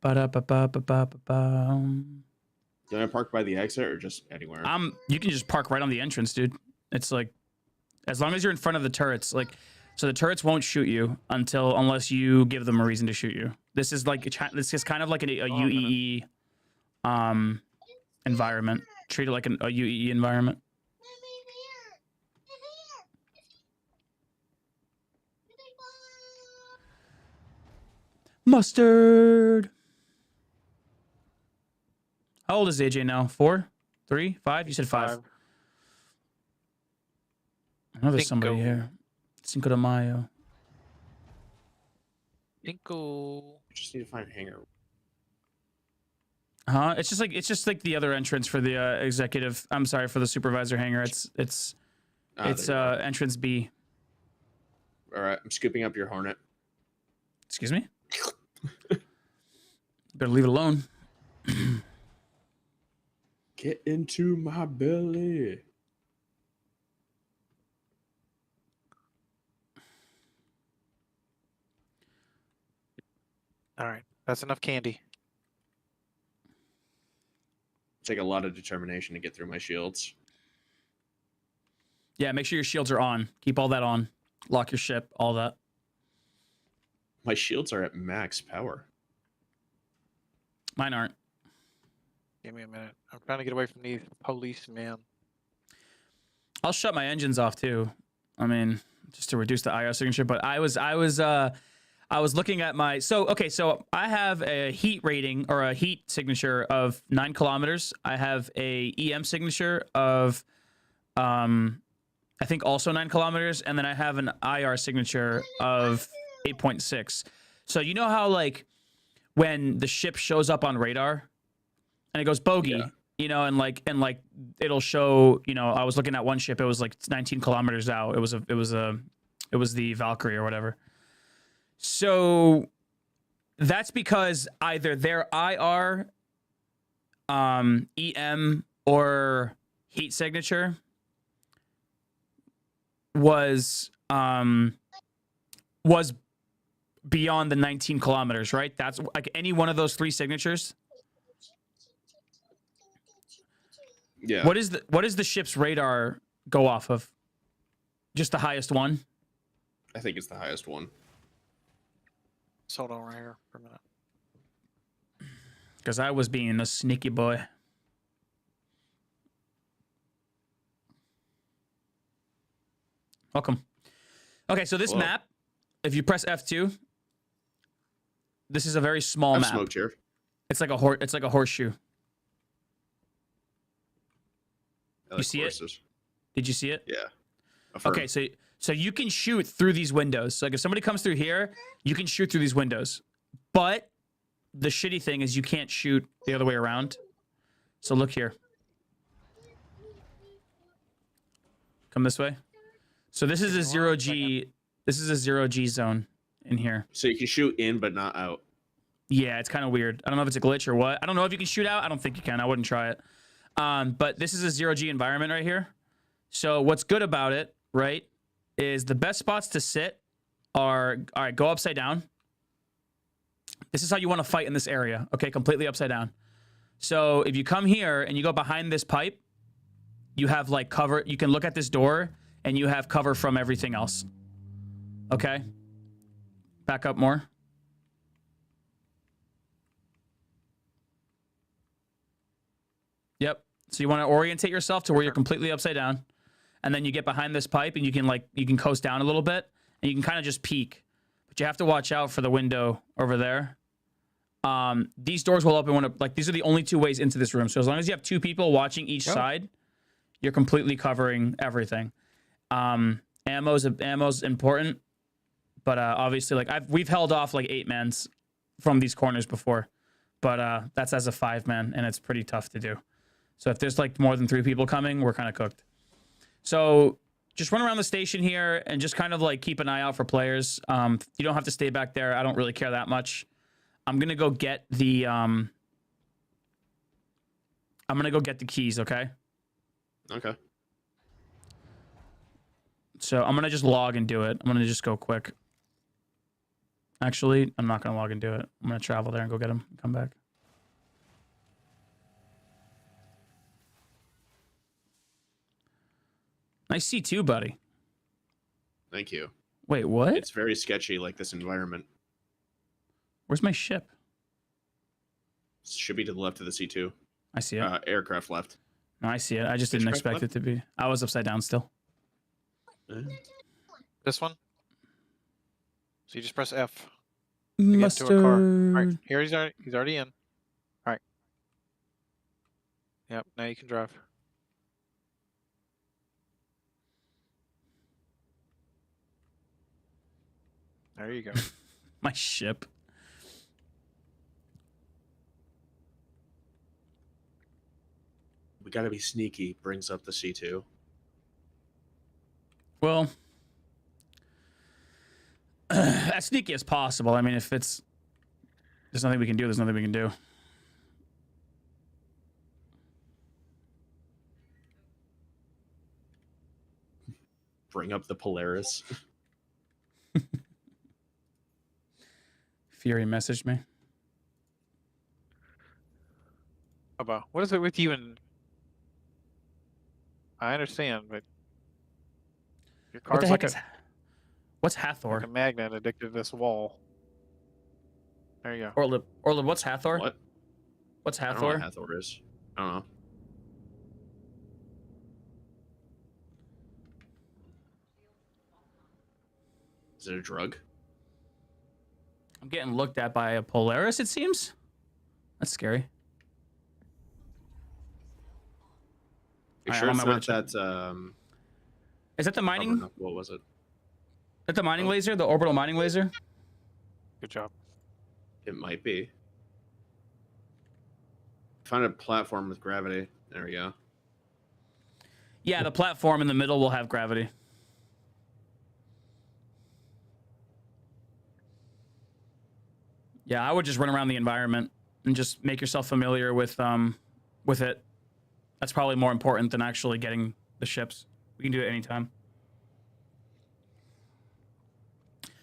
Ba-da-ba-ba-ba-ba-ba. Do I park by the exit or just anywhere? You can just park right on the entrance, dude. It's like, as long as you're in front of the turrets, like, so the turrets won't shoot you unless you give them a reason to shoot you. This is like this is kind of like a UEE environment. Treat it like a UEE environment. Mustard. How old is AJ now? 4? 3? 5? You said 5. I know there's somebody here. Cinco de Mayo. Cinco. You just need to find a hangar. Huh? It's just like the other entrance for the executive. I'm sorry, for the supervisor hangar. It's entrance B. All right, I'm scooping up your Hornet. Excuse me? Better leave it alone. Get into my belly. All right, that's enough candy. Take a lot of determination to get through my shields. Yeah, make sure your shields are on. Keep all that on. Lock your ship, all that. My shields are at max power. Mine aren't. Give me a minute. I'm trying to get away from these police, man. I'll shut my engines off too. I mean, just to reduce the IR signature. But I was looking at my so I have a heat rating or a heat signature of 9 kilometers. I have a EM signature of I think also 9 kilometers, and then I have an IR signature of 8.6. So you know how like when the ship shows up on radar and it goes bogey, Yeah. you know, and like it'll show, you know, I was looking at one ship, it was like 19 kilometers out. It was the Valkyrie or whatever. So that's because either their IR, EM, or heat signature was beyond the 19 kilometers, right? That's like any one of those 3 signatures. Yeah. What is the ship's radar go off of? Just the highest one? I think it's the highest one. Just hold on right here for a minute. Because I was being a sneaky boy. Welcome. Okay, so this Hello. map, if you press F2, this is a very small I've map. smoked here. It's like a horseshoe. I You like see it? horses. Did you see it? Yeah. Affirm. Okay, so you can shoot through these windows. So like if somebody comes through here, you can shoot through these windows. But the shitty thing is you can't shoot the other way around. So look here. Come this way. So this is a 0G. This is a 0G zone in here. So you can shoot in but not out. Yeah, it's kind of weird. I don't know if it's a glitch or what. I don't know if you can shoot out. I don't think you can. I wouldn't try it. But this is a 0G environment right here. So what's good about it, right, is the best spots to sit are, all right, go upside down. This is how you want to fight in this area, okay? Completely upside down. So if you come here and you go behind this pipe, you have like cover. You can look at this door and you have cover from everything else. Okay? Back up more. Yep. So you want to orientate yourself to where you're completely upside down. And then you get behind this pipe and you can coast down a little bit and you can kind of just peek. But you have to watch out for the window over there. These doors will open these are the only two ways into this room. So as long as you have two people watching each side, you're completely covering everything. Ammo's important, but obviously we've held off like 8-mans from these corners before, but that's as a 5-man and it's pretty tough to do. So if there's like more than 3 people coming, we're kind of cooked. So just run around the station here and just kind of like keep an eye out for players. You don't have to stay back there. I don't really care that much. I'm gonna go get the keys, okay? Okay. So I'm gonna just log and do it. I'm gonna just go quick. Actually, I'm not gonna log and do it. I'm gonna travel there and go get him and come back. Nice C2, buddy. Thank you. Wait, what? It's very sketchy, like this environment. Where's my ship? Should be to the left of the C2. I see it. Aircraft left. No, I see it. I just didn't expect it to be. I was upside down still. This one. So you just press F to get to a car. All right, here he's already in. All right. Yep. Now you can drive. There you go. My ship. We gotta be sneaky. Brings up the C2. Well, as sneaky as possible. I mean, if there's nothing we can do, there's nothing we can do. Bring up the Polaris. Fury messaged me. About what is it with you and? I understand, but your What the car's heck like is? What's Hathor? a magnet addicted to this wall. There you go. Orlib, what's Hathor? What? What's I don't know what Hathor? Hathor is. I don't know. Is it a drug? I'm getting looked at by a Polaris, it seems. That's scary. You Alright, sure I'm it's on my way not to check. that? Is that the mining? What was it? Is that the mining laser? The orbital mining laser? Good job. It might be. Found a platform with gravity. There we go. Yeah, the platform in the middle will have gravity. Yeah, I would just run around the environment and just make yourself familiar with it. That's probably more important than actually getting the ships. We can do it anytime.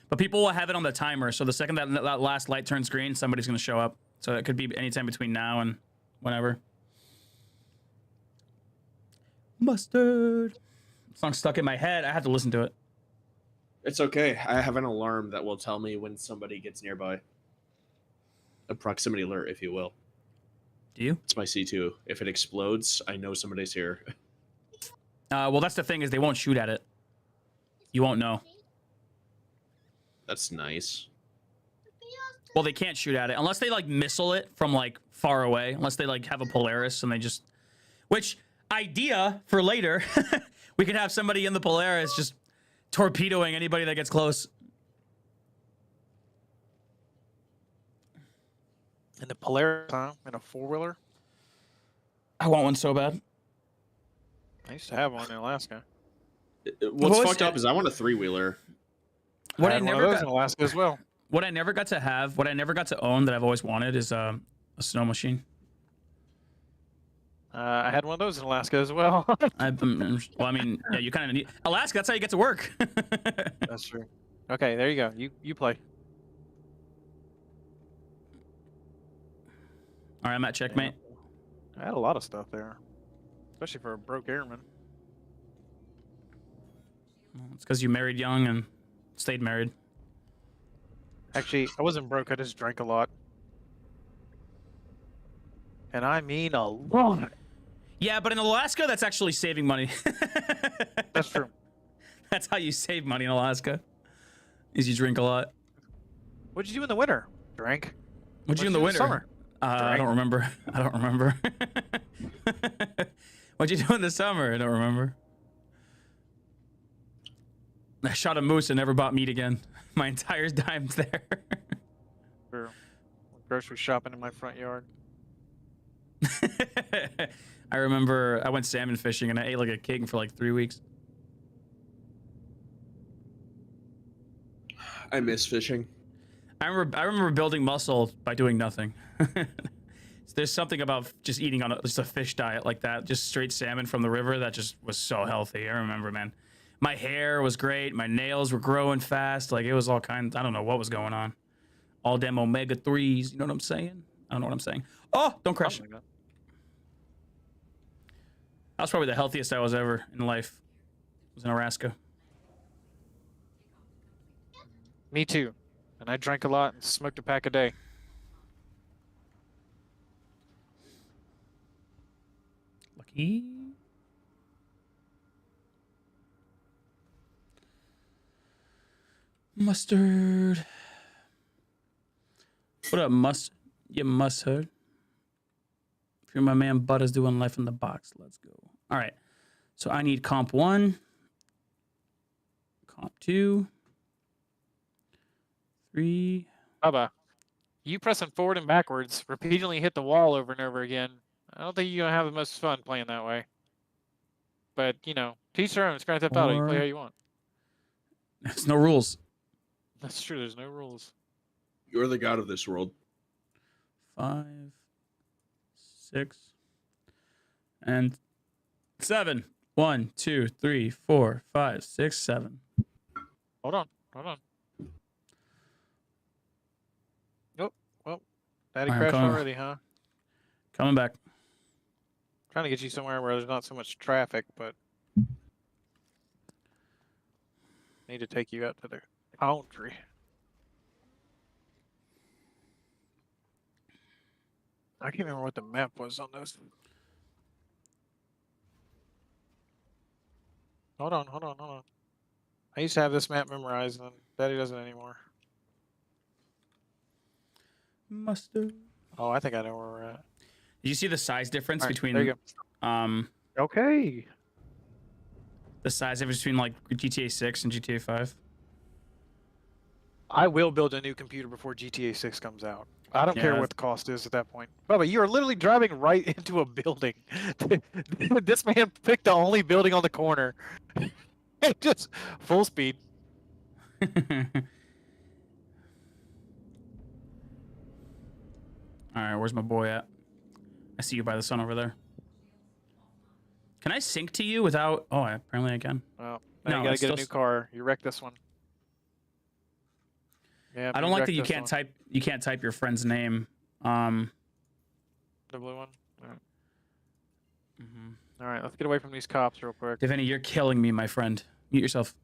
But people will have it on the timer, so the second that last light turns green, somebody's going to show up. So it could be anytime between now and whenever. Mustard. Song stuck in my head. I have to listen to it. It's okay. I have an alarm that will tell me when somebody gets nearby. A proximity alert, if you will. Do you? It's my C2. If it explodes, I know somebody's here. Well, that's the thing is they won't shoot at it. You won't know. That's nice. Well, they can't shoot at it unless they like missile it from like far away. Unless they like have a Polaris and they just, which idea for later, we could have somebody in the Polaris just torpedoing anybody that gets close. And the Polaris, huh? In a 4-wheeler? I want one so bad. I used to have one in Alaska. What's What was fucked it? up is I want a 3-wheeler. What I I had one of never those got, in Alaska as well. what I never got to have, what I never got to own that I've always wanted is a snow machine. I had one of those in Alaska as well. Well, I mean, yeah, you kind of need Alaska. That's how you get to work. That's true. Okay, there you go. You play. All right, I'm at checkmate. I had a lot of stuff there, especially for a broke airman. Well, it's because you married young and stayed married. Actually, I wasn't broke. I just drank a lot. And I mean a lot. Yeah, but in Alaska, that's actually saving money. That's true. That's how you save money in Alaska, is you drink a lot. What'd you do in the winter? Drank. What'd you do in the winter? Summer? I don't remember. I don't remember. What'd you do in the summer? I don't remember. I shot a moose and never bought meat again. My entire time's there. True. Grocery shopping in my front yard. I remember I went salmon fishing and I ate like a king for like 3 weeks. I miss fishing. I remember building muscle by doing nothing. There's something about just eating on just a fish diet like that, just straight salmon from the river, that just was so healthy. I remember, man. My hair was great. My nails were growing fast. Like, it was all kinds. I don't know what was going on. All them omega-3s. You know what I'm saying? I don't know what I'm saying. Oh, don't crash. Something like that. That was probably the healthiest I was ever in life. Was in Alaska. Me too. And I drank a lot and smoked a pack a day. Lucky. Mustard. What up, mustard? You mustard. If you're my man, Butta's doing life in the box. Let's go. All right. So I need comp 1, comp 2, 3. Bubba, you pressing forward and backwards, repeatedly hit the wall over and over again. I don't think you're going to have the most fun playing that way. But, you know, teach their own. It's Grand Theft Auto. You play how you want. There's no rules. That's true. There's no rules. You're the god of this world. 5, 6, and 7. 1, 2, 3, 4, 5, 6, 7. Hold on. Oh, well, Daddy All right, crashed coming. already, huh? Coming back. Trying to get you somewhere where there's not so much traffic, but need to take you out to the country. I can't remember what the map was on this. Hold on. I used to have this map memorized, and Daddy doesn't anymore. Mustard. Oh, I think I know where we're at. Did you see the size difference All right, between there you go. Okay. the size difference between like GTA 6 and GTA 5? I will build a new computer before GTA 6 comes out. I don't care Yeah. what the cost is at that point. Bubba, you are literally driving right into a building. This man picked the only building on the corner. Just full speed. All right, where's my boy at? I see you by the sun over there. Can I sync to you without? Oh, apparently I can. Well, No, now you gotta it's get a still new car. You wrecked this one. Yeah, I don't like that you can't type. You can't type your friend's name. The blue one. All right. Mhm. All right, let's get away from these cops real quick. Devaney, you're killing me, my friend. Mute yourself.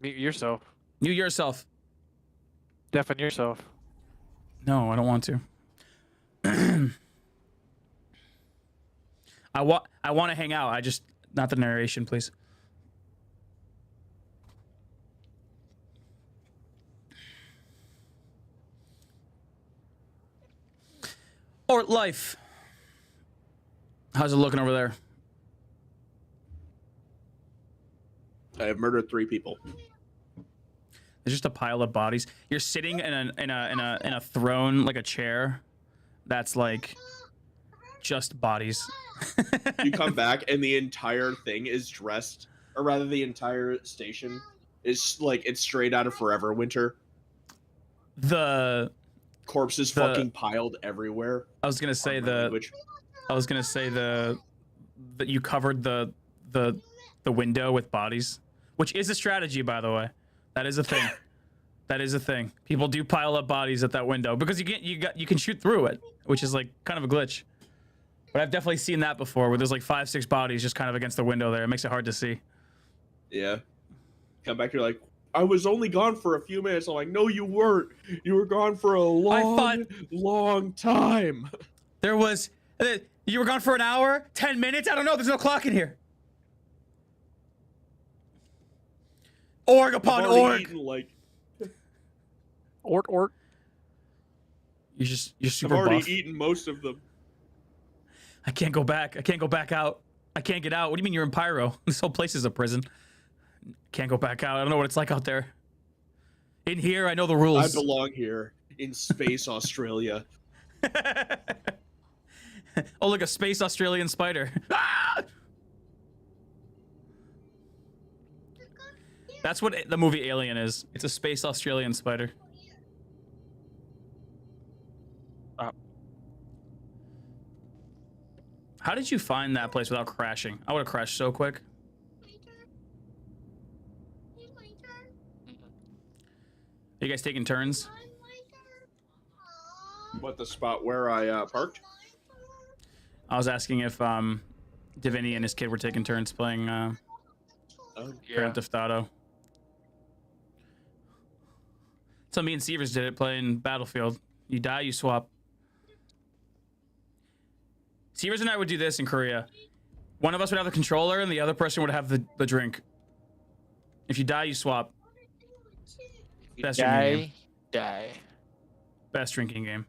Mute yourself. Mute yourself. Deafen yourself. No, I don't want to. I want to hang out. I just not the narration, please. Or life. How's it looking over there? I have murdered 3 people. There's just a pile of bodies. You're sitting in a throne, like a chair, that's like just bodies. You come back and the entire thing is dressed, or rather the entire station is like it's straight out of Forever Winter. The Corpses fucking piled everywhere. I was gonna say Pardon my language. I was gonna say that you covered the window with bodies, which is a strategy, by the way. That is a thing. That is a thing. People do pile up bodies at that window because you can shoot through it, which is like kind of a glitch. But I've definitely seen that before, where there's like 5-6 bodies just kind of against the window there. It makes it hard to see. Yeah. Come back, you're like, I was only gone for a few minutes. I'm like, no, you weren't. You were gone for a long time. There was... You were gone for an hour? 10 minutes? I don't know. There's no clock in here. Org upon org. Eaten, like, Ort. You're super I've already buff. eaten most of them. I can't go back. I can't go back out. I can't get out. What do you mean you're in Pyro? This whole place is a prison. Can't go back out. I don't know what it's like out there. In here, I know the rules. I belong here in space, Australia. Oh, look, a space Australian spider. Ah! That's what the movie Alien is. It's a space Australian spider. How did you find that place without crashing? I would have crashed so quick. Are you guys taking turns? What, the spot where I parked? I was asking if Divinity and his kid were taking turns playing Grand Theft Auto. So me and Severs did it playing Battlefield. You die, you swap. Severs and I would do this in Korea. One of us would have the controller and the other person would have the drink. If you die, you swap. Best drinking game. Best drinking game.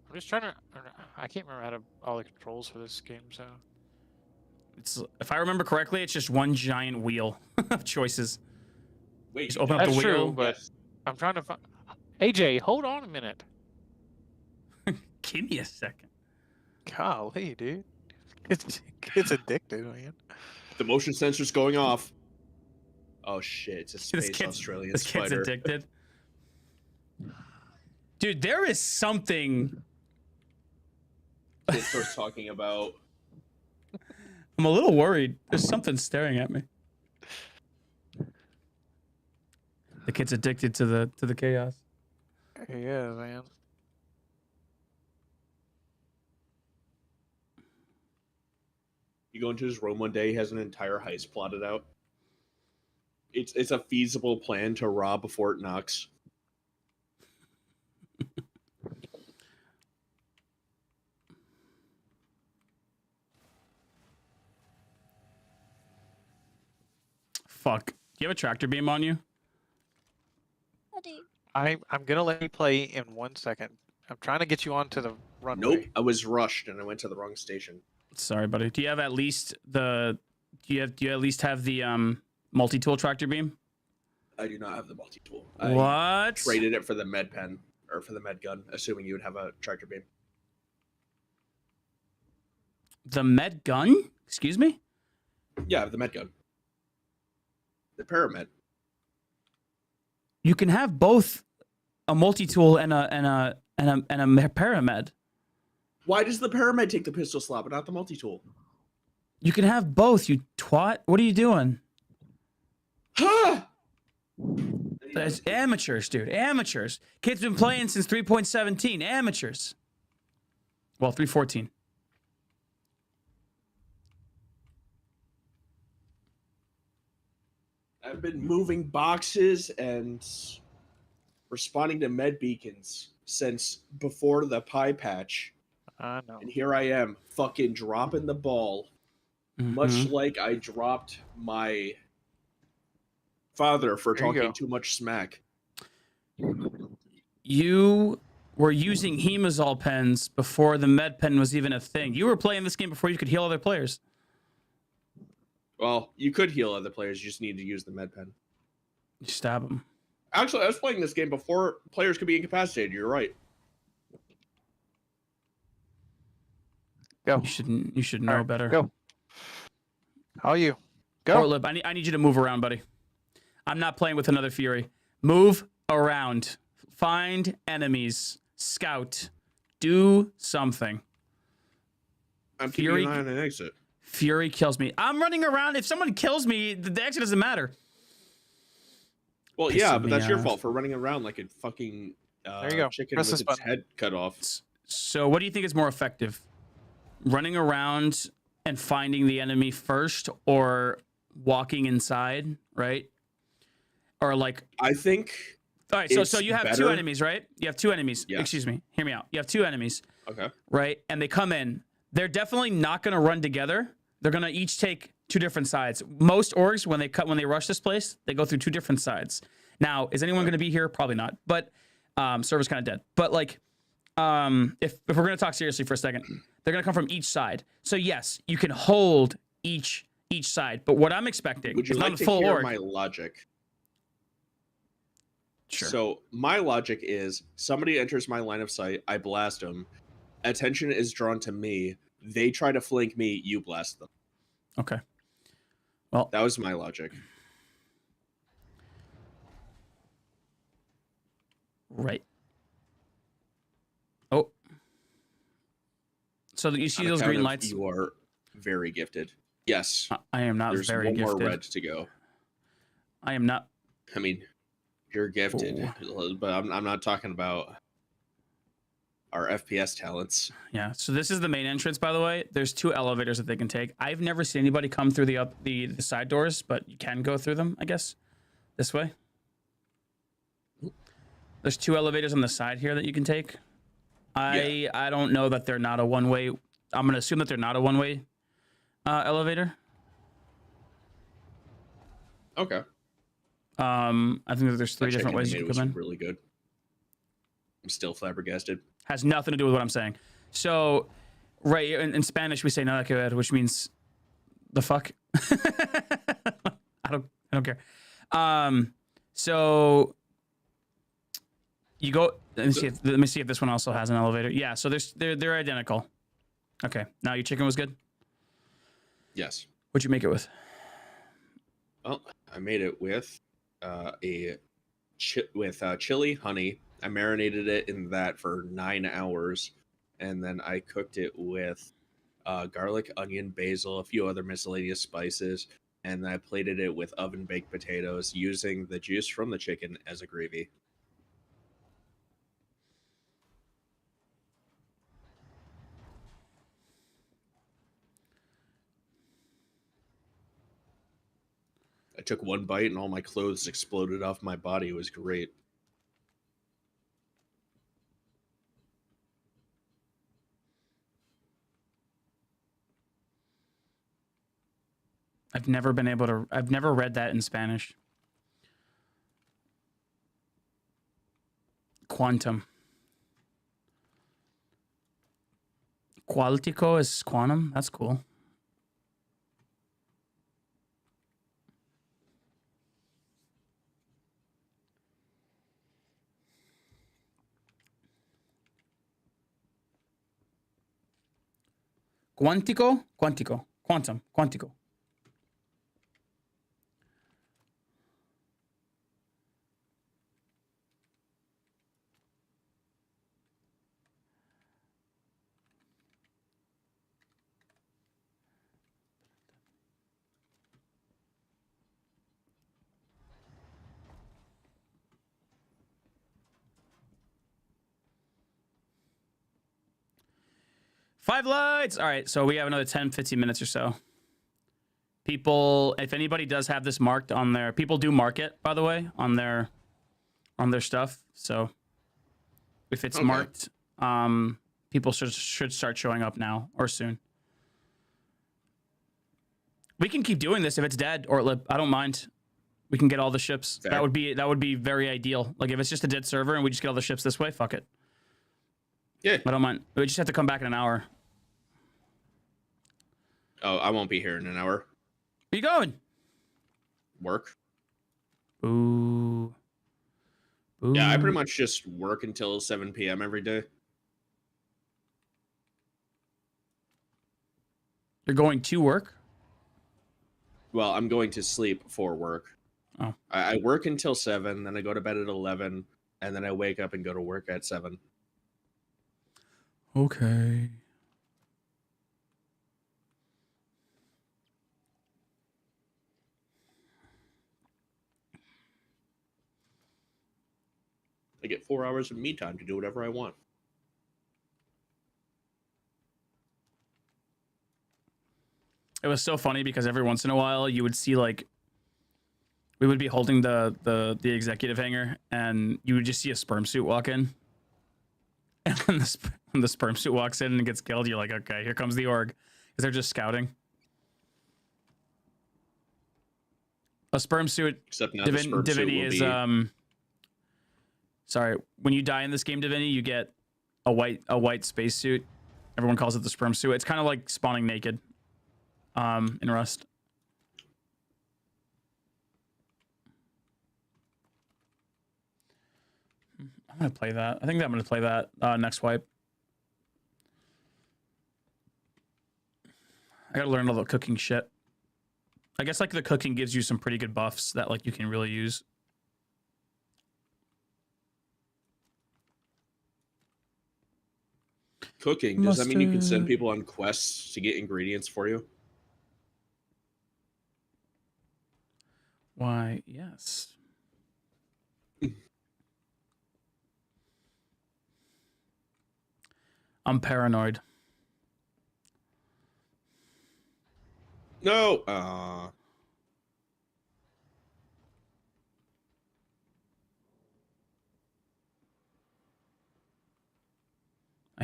I'm just trying to... I can't remember how to all the controls for this game, so... It's, if I remember correctly, it's just one giant wheel of choices. Wait, Just open up the That's wheel. true, but I'm trying to find... AJ, hold on a minute. Give me a second. Golly, dude. It's addictive, man. the motion sensor's going off. Oh shit, it's a space Australian this kid's spider. addicted. Dude, there is something... Kid starts talking about... I'm a little worried. There's something staring at me. The kid's addicted to the chaos. Yeah, man. You go into his room one day, he has an entire heist plotted out. It's a feasible plan to rob Fort Knox. Fuck. Do you have a tractor beam on you? I'm gonna let you play in 1 second. I'm trying to get you onto the runway. Nope, I was rushed and I went to the wrong station. Sorry, buddy. Do you have at least the... Do you at least have the multi-tool tractor beam? I do not have the multi-tool. What? I traded it for the med pen, or for the med gun, assuming you would have a tractor beam. The med gun? Excuse me? Yeah, I have the med gun. The paramed. You can have both a multi-tool and a paramed. Why does the paramed take the pistol slot but not the multi-tool? You can have both, you twat. What are you doing? Ha! That's amateurs, dude. Amateurs. Kids been playing since 3.17. Amateurs. Well, 3.14. I've been moving boxes and responding to med beacons since before the pie patch. I know. And here I am, fucking dropping the ball. Much like I dropped my father for There you talking go. too much smack. You were using hemazole pens before the med pen was even a thing. You were playing this game before you could heal other players. Well, you could heal other players, you just need to use the med pen. You stab them. Actually, I was playing this game before players could be incapacitated, you're right. Go. You should know Alright, better. Go. How are you? Go. Portlip, I need you to move around, buddy. I'm not playing with another Fury. Move around. Find enemies. Scout. Do something. I'm keeping an eye on an exit. Fury kills me. I'm running around. If someone kills me, the exit doesn't matter. Well, Pissing yeah, but me that's your off. fault for running around like a fucking There you go. chicken Press with this its button. head cut off. So what do you think is more effective? Running around and finding the enemy first, or walking inside, right? Or like, I think. all right, so you have two enemies, right? You have two enemies. Yes. Excuse me. Hear me out. You have two enemies, Okay. right? And they come in. They're definitely not going to run together. They're going to each take two different sides. Most orgs, when they rush this place, they go through two different sides. Now, is anyone going to be here? Probably not. But server's kind of dead. But like, if we're going to talk seriously for a second, they're going to come from each side. So yes, you can hold each side. But what I'm expecting Would you is like not to a full hear org. my logic? Sure. So my logic is somebody enters my line of sight, I blast them. Attention is drawn to me. They try to flank me, you blast them. Okay. Well, That was my logic. right. Oh. So you see On those account green of lights? You are very gifted. Yes. I am not There's very one gifted. more red to go. I am not. I mean, you're gifted, but I'm not talking about our FPS talents. Yeah. So this is the main entrance, by the way. There's two elevators that they can take. I've never seen anybody come through the side doors, but you can go through them, I guess. This way. There's two elevators on the side here that you can take. I don't know that they're not a one-way. I'm gonna assume that they're not a one-way elevator. Okay. I think that there's three That different check-in ways they you made can come was in. really good. I'm still flabbergasted. Has nothing to do with what I'm saying. So, right, in Spanish we say nada que ver, which means the fuck. I don't care. So you go. Let me see if this one also has an elevator. Yeah. So they're identical. Okay. Now your chicken was good. Yes. What'd you make it with? Well, I made it with chili, honey. I marinated it in that for 9 hours, and then I cooked it with garlic, onion, basil, a few other miscellaneous spices, and I plated it with oven baked potatoes using the juice from the chicken as a gravy. I took one bite and all my clothes exploded off my body. It was great. I've never read that in Spanish. Quantum. Qualitico is quantum. That's cool. Quantico? Quantico. Quantum. Quantico. Five lights. All right, so we have another 10, 15 minutes or so. People, if anybody does have this marked on their, people do mark it, by the way, on their stuff. So if it's marked, people should start showing up now or soon. We can keep doing this if it's dead, or I don't mind. We can get all the ships. Fair. That would be very ideal. Like if it's just a dead server and we just get all the ships this way, fuck it. Yeah. I don't mind. We just have to come back in an hour. Oh, I won't be here in an hour. Where you going? Work. Ooh. Ooh. Yeah, I pretty much just work until 7 p.m. every day. You're going to work? Well, I'm going to sleep for work. Oh. I work until 7, then I go to bed at 11, and then I wake up and go to work at 7. Okay. I get 4 hours of me time to do whatever I want. It was so funny because every once in a while you would see like we would be holding the executive hangar and you would just see a sperm suit walk in. And when the sperm suit walks in and gets killed, you're like, okay, here comes the org. Because they're just scouting. A sperm suit, Except now the sperm suit Divinity will is be... sorry, when you die in this game, Divinity, you get a white space suit. Everyone calls it the sperm suit. It's kind of like spawning naked in Rust. I'm gonna play that. I think I'm gonna play that next wipe. I gotta learn all the cooking shit. I guess like the cooking gives you some pretty good buffs that like you can really use. Cooking, does that mean you can send people on quests to get ingredients for you? Why, yes. I'm paranoid. No! I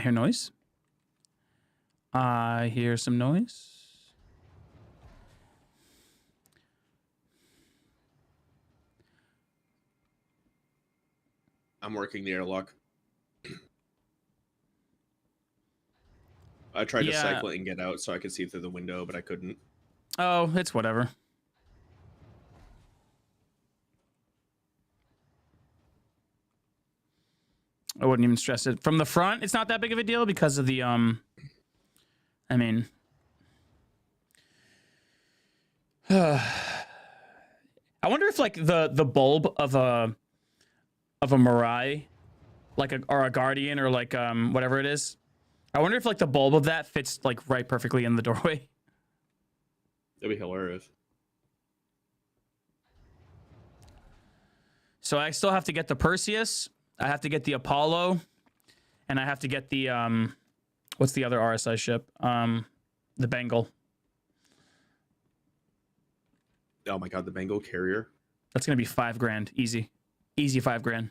hear noise. I hear some noise. I'm working the airlock. I tried to cycle it and get out so I could see through the window, but I couldn't. Oh, it's whatever. I wouldn't even stress it. From the front, it's not that big of a deal because of the I mean I wonder if like the bulb of a Mirai, like or a Guardian or like whatever it is. I wonder if like the bulb of that fits like right perfectly in the doorway. That'd be hilarious. So I still have to get the Perseus, I have to get the Apollo, and I have to get the what's the other RSI ship? The Bengal. Oh my god, the Bengal carrier. That's gonna be $5,000, easy. Easy $5,000.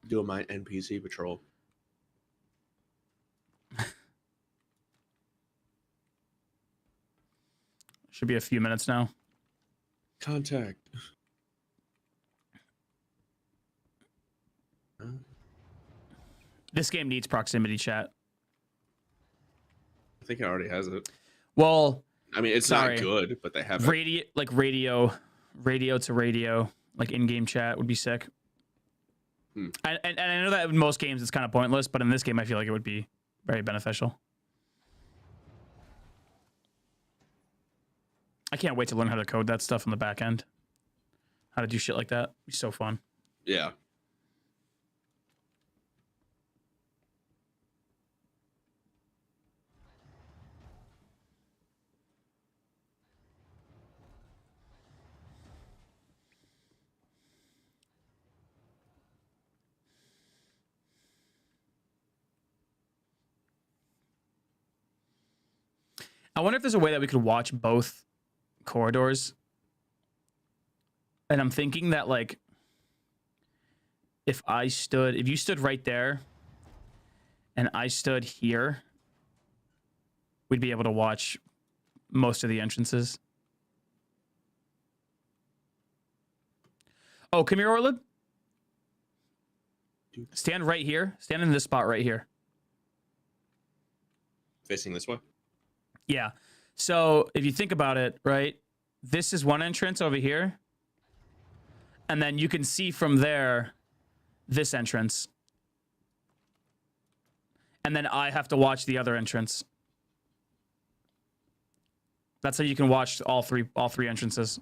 Doing my NPC patrol. Should be a few minutes now. Contact. This game needs proximity chat. I think it already has it. Well, I mean, it's sorry. not good, but they have it. radio to radio, like in-game chat would be sick. And I know that in most games it's kind of pointless, but in this game I feel like it would be very beneficial. I can't wait to learn how to code that stuff on the back end. How to do shit like that. It'd be so fun. Yeah. I wonder if there's a way that we could watch both corridors. And I'm thinking that like if you stood right there and I stood here, we'd be able to watch most of the entrances. Oh, come here, Orlid. Stand right here. Stand in this spot right here. Facing this way? Yeah. So if you think about it, right, this is one entrance over here. And then you can see from there this entrance. And then I have to watch the other entrance. That's how you can watch all three entrances.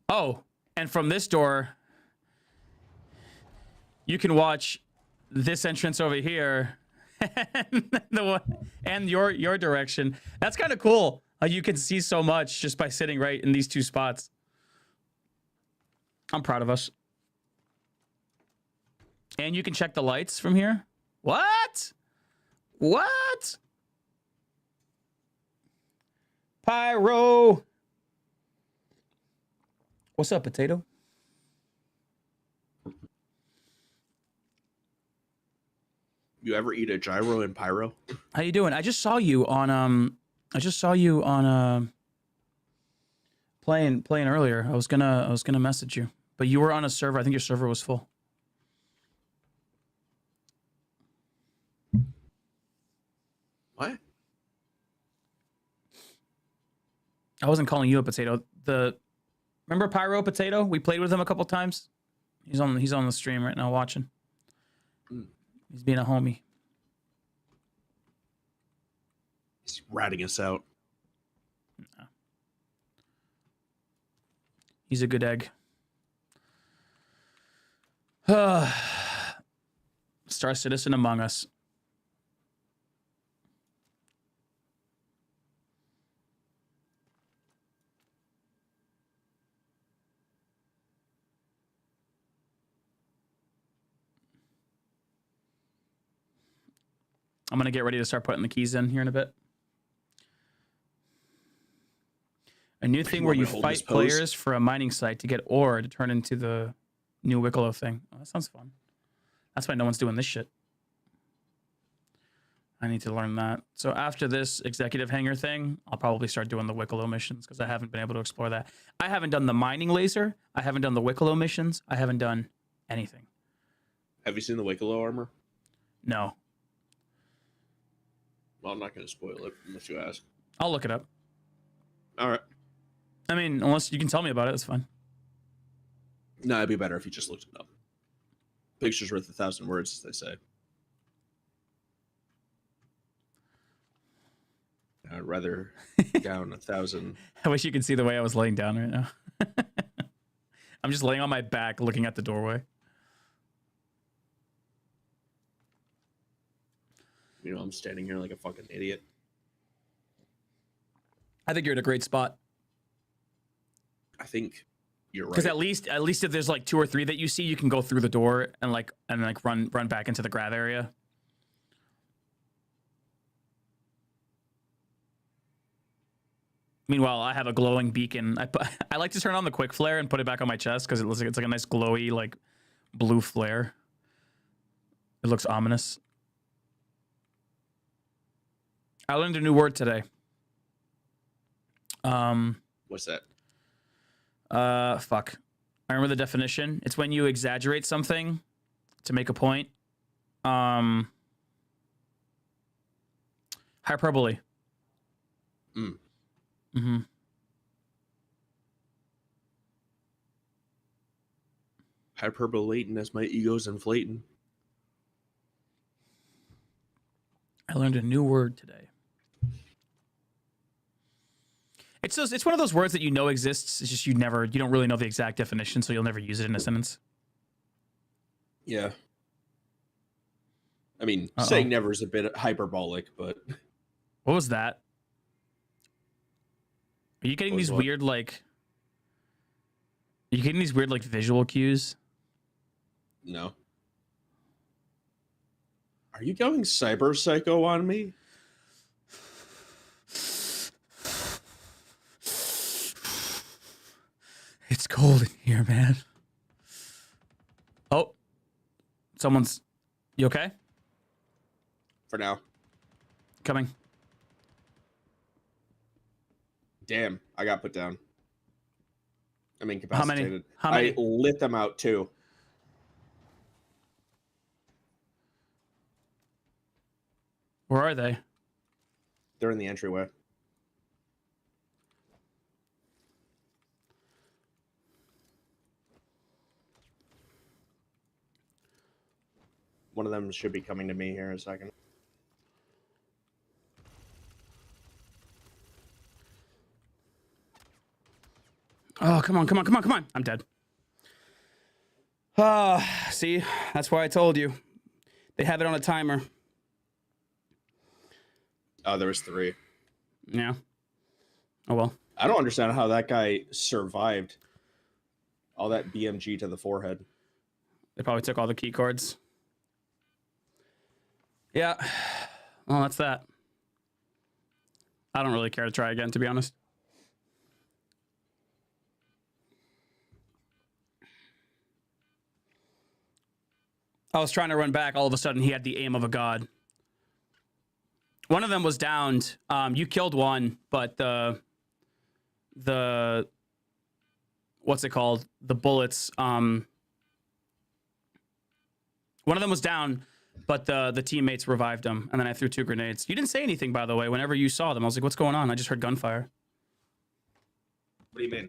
Oh, and from this door, you can watch this entrance over here and your direction. That's kind of cool. You can see so much just by sitting right in these two spots. I'm proud of us. And you can check the lights from here. What? What? Pyro. What's up, potato? You ever eat a gyro in pyro? How you doing? I just saw you on playing earlier. I was gonna message you, but you were on a server. I think your server was full. What? I wasn't calling you a potato. Remember Pyro Potato? We played with him a couple times. He's on the stream right now watching. He's being a homie. He's ratting us out. No. He's a good egg. Star Citizen among us. I'm going to get ready to start putting the keys in here in a bit. A new thing where you fight players for a mining site to get ore to turn into the new Wicklow thing. Oh, that sounds fun. That's why no one's doing this shit. I need to learn that. So after this executive hangar thing, I'll probably start doing the Wicklow missions because I haven't been able to explore that. I haven't done the mining laser. I haven't done the Wicklow missions. I haven't done anything. Have you seen the Wicklow armor? No. Well, I'm not going to spoil it unless you ask. I'll look it up. All right. I mean, unless you can tell me about it, it's fine. No, it'd be better if you just looked it up. Picture's worth 1,000 words, as they say. I'd rather down 1,000. I wish you could see the way I was laying down right now. I'm just laying on my back looking at the doorway. You know, I'm standing here like a fucking idiot. I think you're in a great spot. I think you're right. Because at least if there's like 2 or 3 that you see, you can go through the door and run back into the grav area. Meanwhile, I have a glowing beacon. I like to turn on the quick flare and put it back on my chest because it looks like it's like a nice glowy like blue flare. It looks ominous. I learned a new word today. What's that? Fuck. I remember the definition. It's when you exaggerate something to make a point. Hyperbole. Mm-hmm. Hyperbolating as my ego's inflating. I learned a new word today. It's one of those words that you know exists. It's just you don't really know the exact definition, so you'll never use it in a sentence. Yeah. I mean, saying never is a bit hyperbolic, but... What was that? Are you getting these weird, like... Are you getting these weird, like, visual cues? No. Are you going cyber psycho on me? It's cold in here, man. Oh. You okay? For now. Coming. Damn, I got put down. I'm incapacitated. How many? I lit them out too. Where are they? They're in the entryway. One of them should be coming to me here in a second. Oh, come on. I'm dead. See, that's why I told you. They have it on a timer. Oh, there was 3. Yeah. Oh well. I don't understand how that guy survived all that BMG to the forehead. They probably took all the key cards. Yeah. Well, that's that. I don't really care to try again, to be honest. I was trying to run back. All of a sudden, he had the aim of a god. One of them was downed. You killed one, but the what's it called? The bullets. One of them was down, but the teammates revived him, and then I threw 2 grenades. You didn't say anything, by the way. Whenever you saw them, I was like, "What's going on?" I just heard gunfire. What do you mean?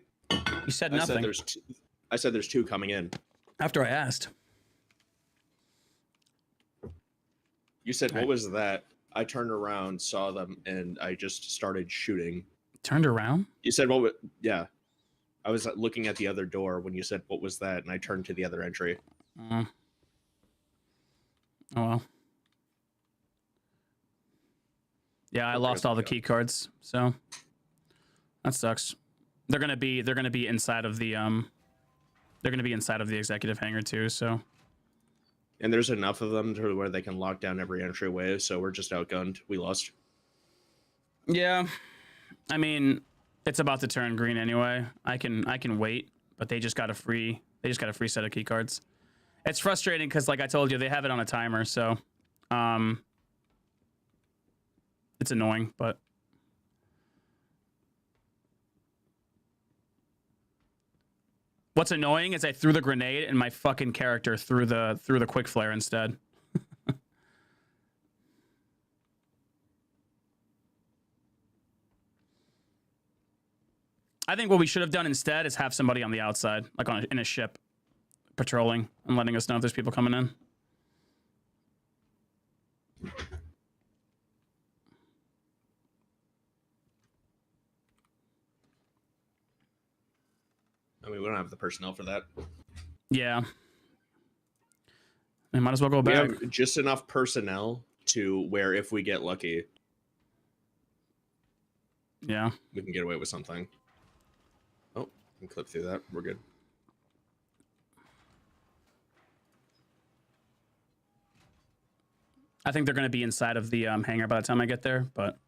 You said nothing. I said there's 2 coming in. After I asked. You said, what was that? I turned around, saw them, and I just started shooting. Turned around? You said, yeah. I was looking at the other door when you said, what was that? And I turned to the other entry. Oh, well. Yeah, I lost all the key cards, so that sucks. They're gonna be inside of the executive hangar too, so. And there's enough of them to where they can lock down every entryway, so we're just outgunned. We lost. Yeah. I mean, it's about to turn green anyway. I can wait, but they just got a free set of key cards. It's frustrating because, like I told you, they have it on a timer, so it's annoying, but what's annoying is I threw the grenade and my fucking character threw the quick flare instead. I think what we should have done instead is have somebody on the outside, like in a ship, patrolling and letting us know if there's people coming in. I mean, we don't have the personnel for that. Yeah. We might as well go We back. have just enough personnel to where if we get lucky, Yeah. we can get away with something. Oh, we can clip through that. We're good. I think they're going to be inside of the hangar by the time I get there, but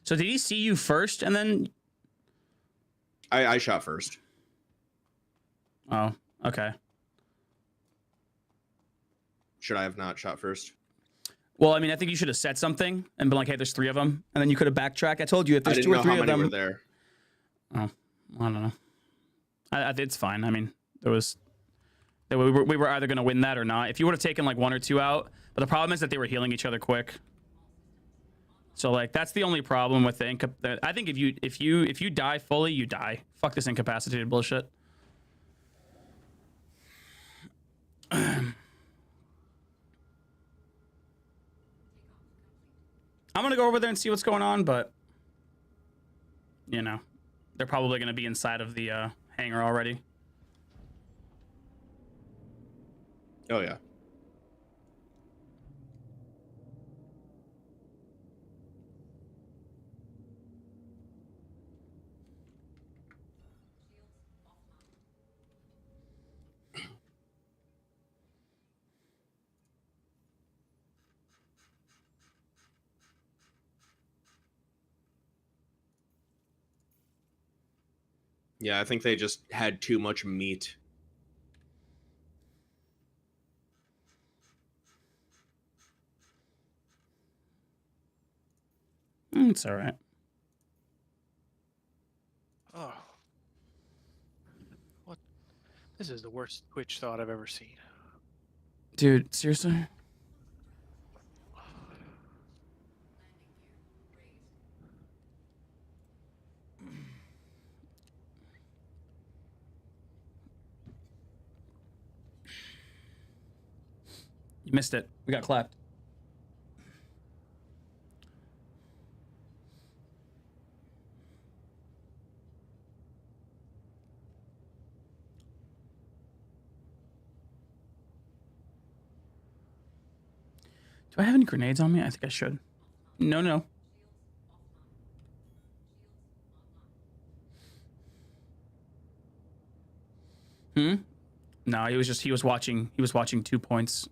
so did he see you first and then? I shot first. Oh, okay. Should I have not shot first? Well, I mean, I think you should have said something and been like, "Hey, there's 3 of them," and then you could have backtracked. I told you if I there's didn't 2 or know 3 how of many them. were there. Oh, I don't know. It's fine. I mean, we were either going to win that or not. If you would have taken like 1 or 2 out, but the problem is that they were healing each other quick. So like that's the only problem with the I think if you die fully, you die. Fuck this incapacitated bullshit. I'm gonna go over there and see what's going on, but you know, they're probably gonna be inside of the hangar already. Oh, yeah. Yeah, I think they just had too much meat. It's all right. Oh. What? This is the worst Twitch thought I've ever seen. Dude, seriously? You missed it. We got clapped. Do I have any grenades on me? I think I should. No, no. No, he was watching 2 points.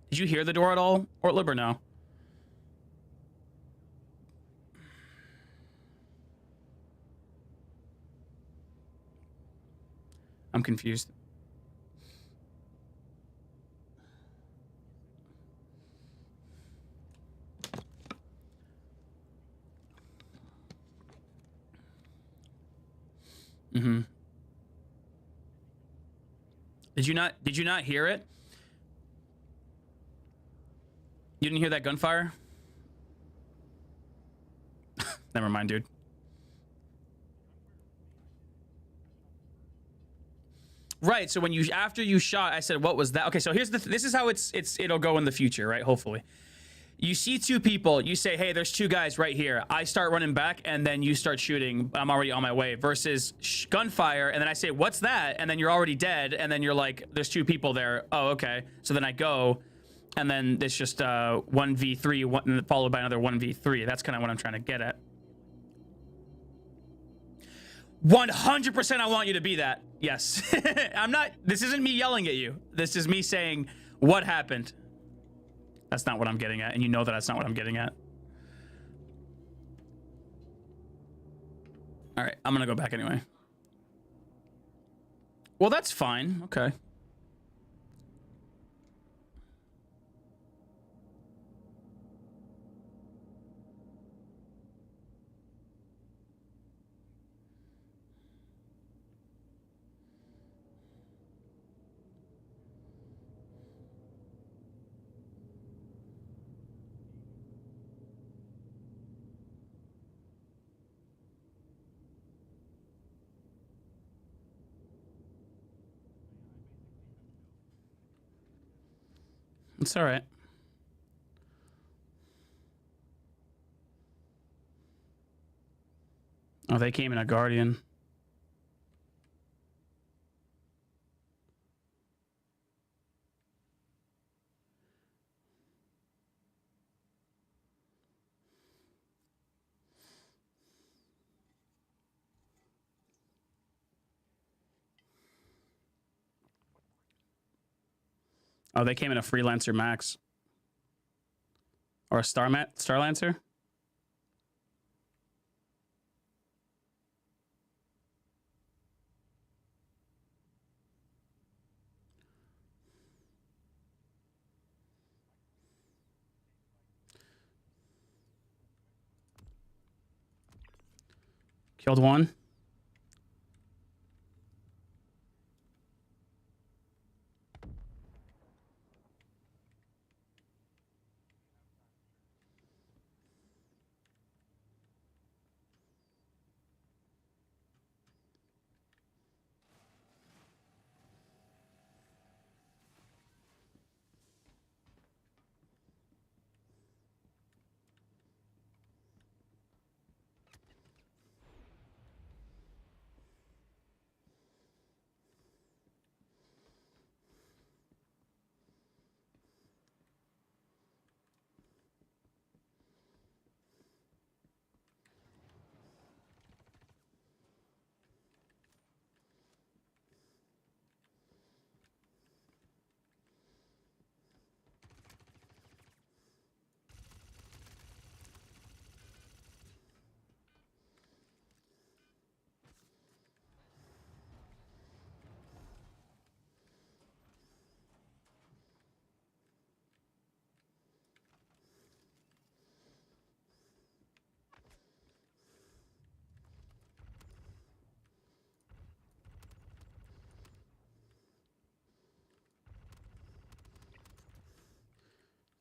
Did you hear the door at all, Ortlib, or no? I'm confused. Mm-hmm. Did you not hear it? You didn't hear that gunfire? Never mind, dude. Right, so when you after you shot, I said, what was that? Okay, so here's this is how it'll go in the future, right? Hopefully. You see 2 people, you say, hey, there's 2 guys right here. I start running back, and then you start shooting. I'm already on my way. Versus gunfire, and then I say, what's that? And then you're already dead, and then you're like, there's 2 people there. Oh, okay. So then I go, and then it's just 1v3, followed by another 1v3. That's kind of what I'm trying to get at. 100% I want you to be that. Yes. I'm not, this isn't me yelling at you. This is me saying, what happened? That's not what I'm getting at, and you know that that's not what I'm getting at. All right, I'm gonna go back anyway. Well, that's fine. Okay. It's all right. Oh, they came in a Guardian. Oh, they came in a Freelancer Max. Or a Starlancer? Killed one.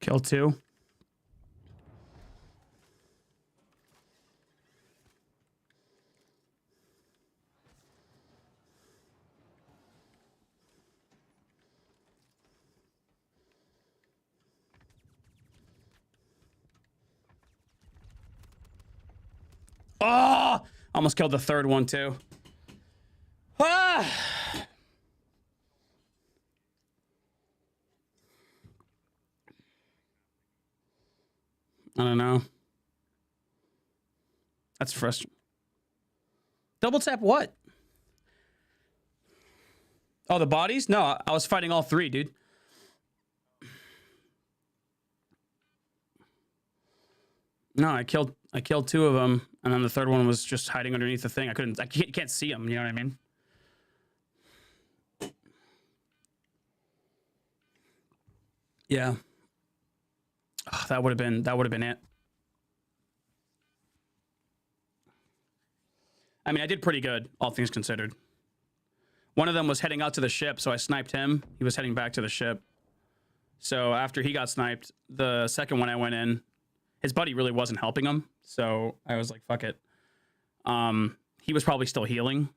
Killed two. Oh! Almost killed the third one too. Ah! I don't know. That's frustrating. Double tap what? Oh, the bodies? No, I was fighting all three, dude. No, I killed two of them, and then the third one was just hiding underneath the thing. I can't see him. You know what I mean? Yeah. Oh, that would have been it. I mean, I did pretty good, all things considered. One of them was heading out to the ship, so I sniped him. He was heading back to the ship. So after he got sniped, the second one I went in, his buddy really wasn't helping him, so I was like, fuck it. He was probably still healing.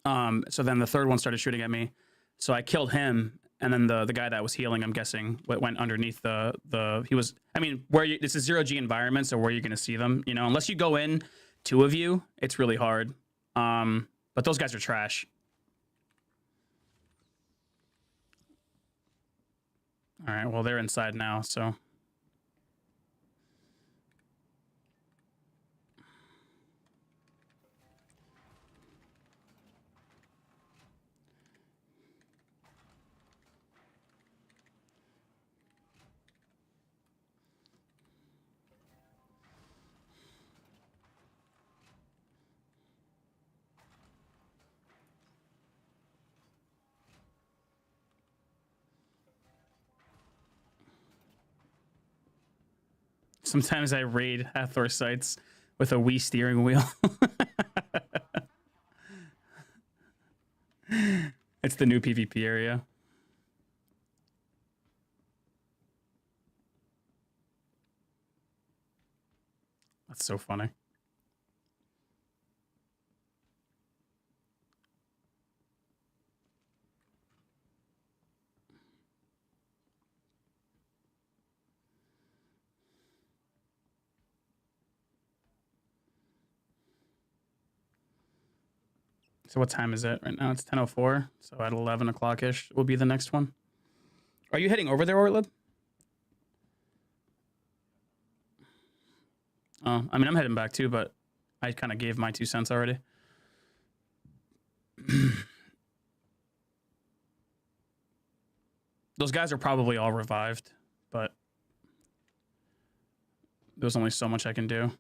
So then the third one started shooting at me. So I killed him, and then the guy that was healing, I'm guessing, went underneath he was, I mean, this is 0G environment, so where are you going to see them? You know, unless you go in, two of you, it's really hard. But those guys are trash. All right, well, they're inside now, so. Sometimes I raid Hathor sites with a Wii steering wheel. It's the new PvP area. That's so funny. So what time is it right now? It's 10:04. So at 11 o'clock ish will be the next one. Are you heading over there, Orlib? Oh, I mean, I'm heading back too, but I kind of gave my 2 cents already. Those guys are probably all revived, but there's only so much I can do.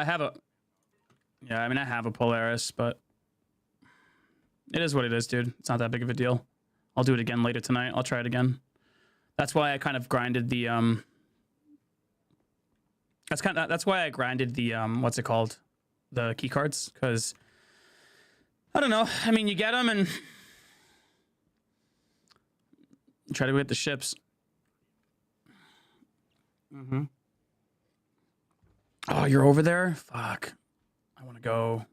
I have a Polaris, but it is what it is, dude. It's not that big of a deal. I'll do it again later tonight. I'll try it again. That's why I kind of grinded the that's why I grinded the what's it called? The key cards, cuz I don't know. I mean, you get them and try to get the ships. Oh, you're over there? Fuck. I want to go.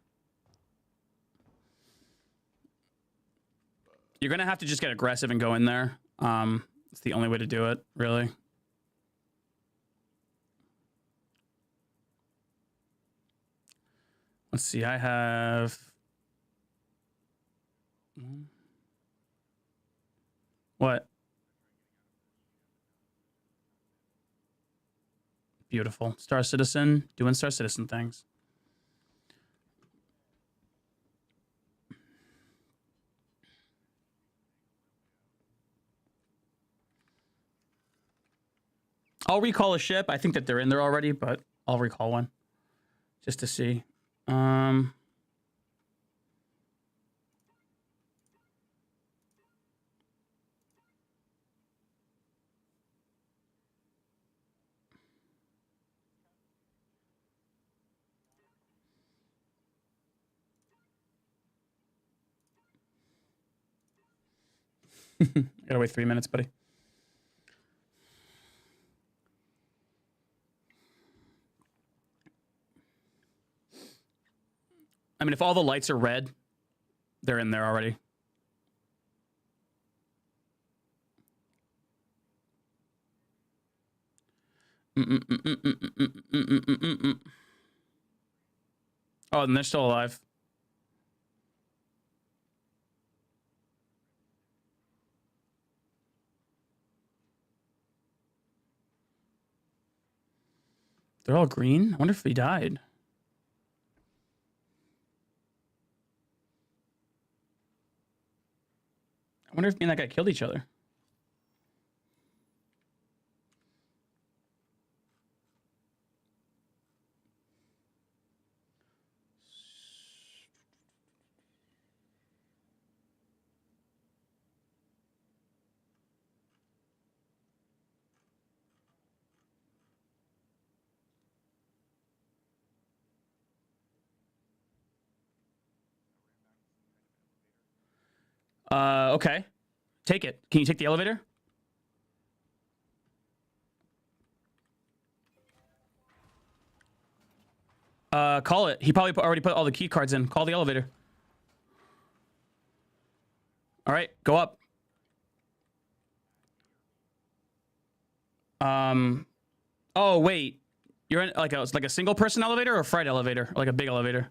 You're going to have to just get aggressive and go in there. It's the only way to do it, really. Let's see. I have... What? Beautiful. Star Citizen, doing Star Citizen things. I'll recall a ship. I think that they're in there already, but I'll recall one just to see. Gotta wait 3 minutes, buddy. I mean, if all the lights are red, they're in there already. Oh, and they're still alive. They're all green? I wonder if he died. I wonder if me and that guy killed each other. Okay. Take it. Can you take the elevator? Call it. He probably already put all the key cards in. Call the elevator. All right, go up. Oh wait, you're in like a single person elevator or a freight elevator, like a big elevator.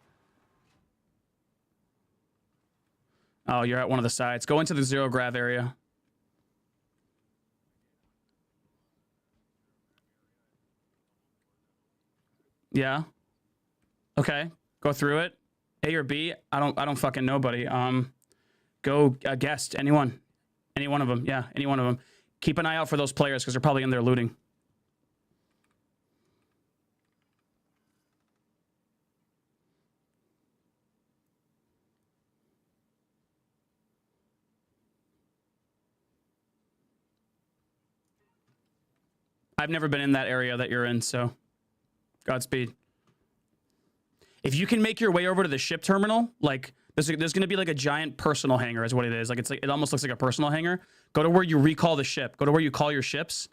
Oh, you're at one of the sides. Go into the zero grav area. Yeah. Okay. Go through it. A or B? I don't fucking know, buddy. Go guest. Anyone. Any one of them. Yeah, any one of them. Keep an eye out for those players because they're probably in there looting. I've never been in that area that you're in, so Godspeed. If you can make your way over to the ship terminal, like there's going to be like a giant personal hangar is what it is. Like it almost looks like a personal hangar. Go to where you recall the ship. Go to where you call your ships.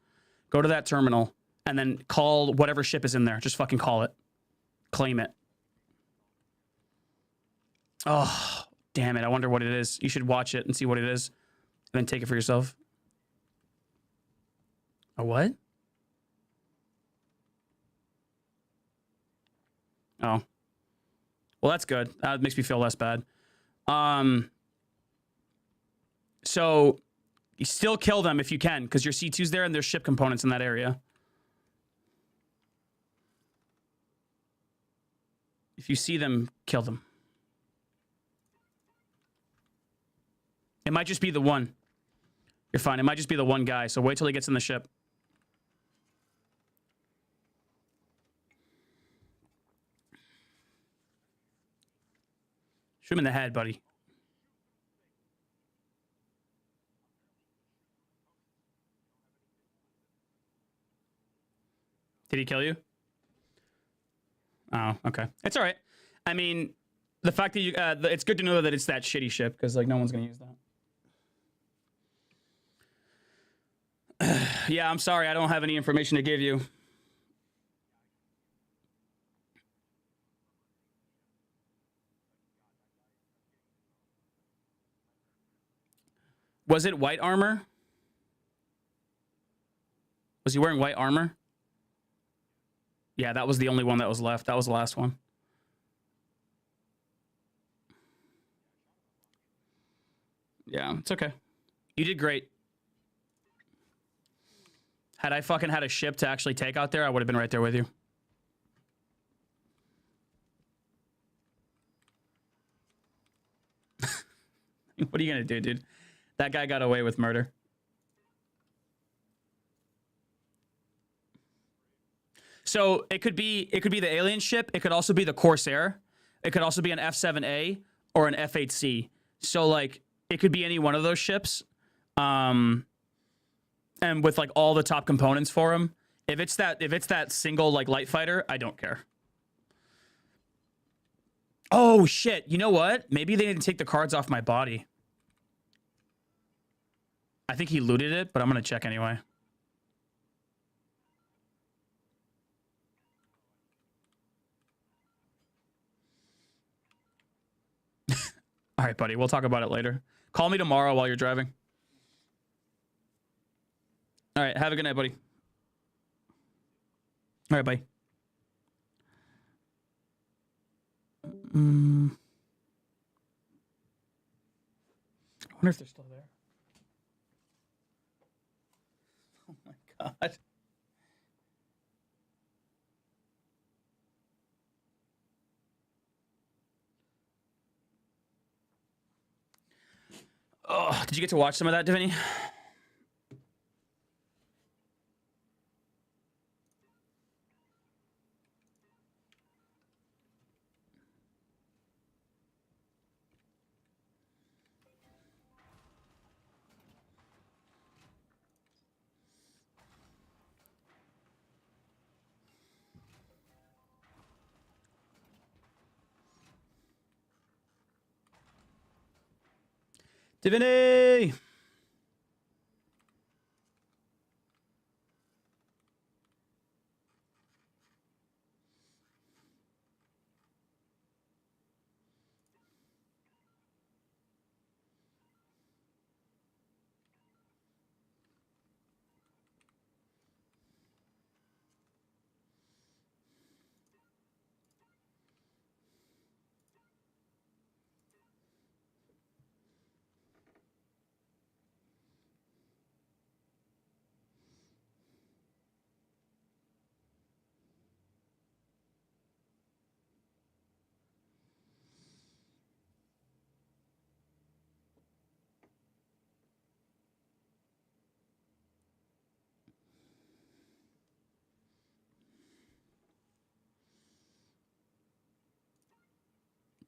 Go to that terminal and then call whatever ship is in there. Just fucking call it. Claim it. Oh, damn it. I wonder what it is. You should watch it and see what it is and then take it for yourself. A what? Oh. Well, that's good. That makes me feel less bad. So you still kill them if you can, because your C2's there and there's ship components in that area. If you see them, kill them. It might just be the one. You're fine. It might just be the one guy, so wait till he gets in the ship. Shoot him in the head, buddy. Did he kill you? Oh, okay. It's all right. I mean, the fact that you... it's good to know that it's that shitty ship, because, like, no one's going to use that. Yeah, I'm sorry. I don't have any information to give you. Was it white armor? Was he wearing white armor? Yeah, that was the only one that was left. That was the last one. Yeah, it's okay. You did great. Had I fucking had a ship to actually take out there, I would have been right there with you. What are you gonna do, dude? That guy got away with murder. So it could be the alien ship. It could also be the Corsair. It could also be an F7A or an F8C. So like it could be any one of those ships. And with like all the top components for them. If it's that single like light fighter, I don't care. Oh shit! You know what? Maybe they didn't take the cards off my body. I think he looted it, but I'm gonna check anyway. All right, buddy. We'll talk about it later. Call me tomorrow while you're driving. All right. Have a good night, buddy. All right, bye. Mm. I wonder if they're still there. Oh my god. Oh, did you get to watch some of that, Divinity? Divinity!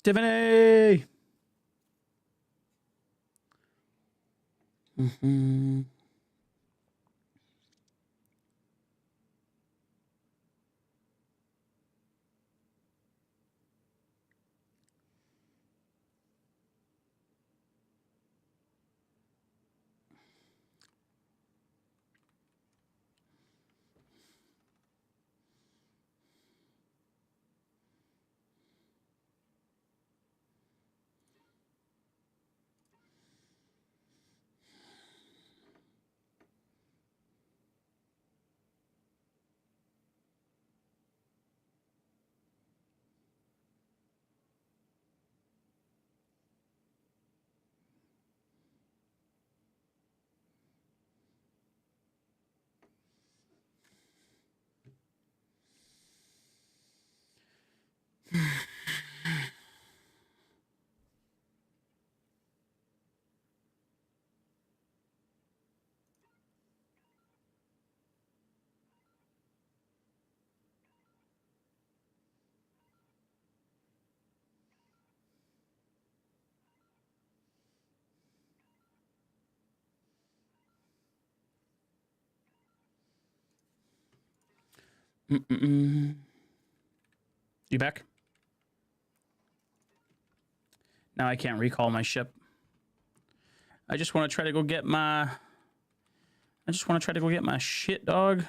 Divinity! Mm-hmm. Mm-mm. You back? Now I can't recall my ship. I just want to try to go get my... I just want to try to go get my shit, dog.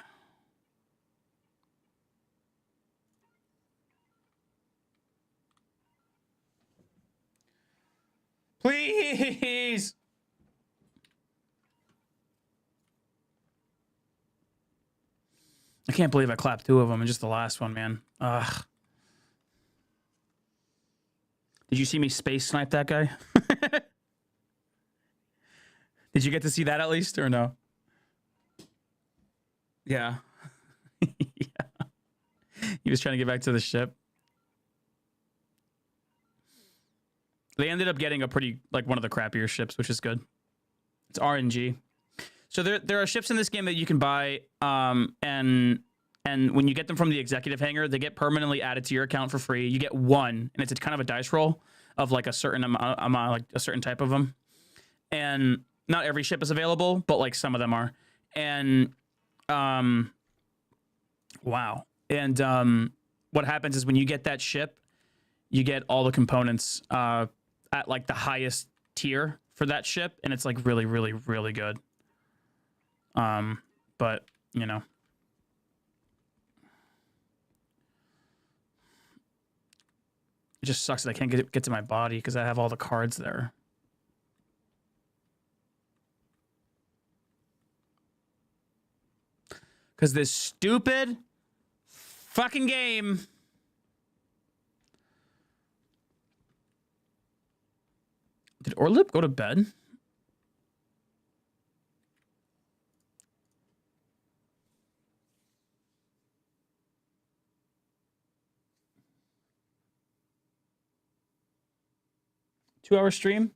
Please! I can't believe I clapped 2 of them and just the last one, man. Ugh. Did you see me space snipe that guy? Did you get to see that at least, or no? Yeah. Yeah. He was trying to get back to the ship. They ended up getting a pretty, like, one of the crappier ships, which is good. It's RNG. So there are ships in this game that you can buy, and when you get them from the executive hangar, they get permanently added to your account for free. You get one, and it's a kind of a dice roll of like a certain amount, like a certain type of them. And not every ship is available, but like some of them are. And wow. And what happens is when you get that ship, you get all the components at like the highest tier for that ship, and it's like really, really, really good. But you know, it just sucks that I can't get to my body because I have all the cards there. Because this stupid fucking game Did Orlip go to bed? Two-hour stream?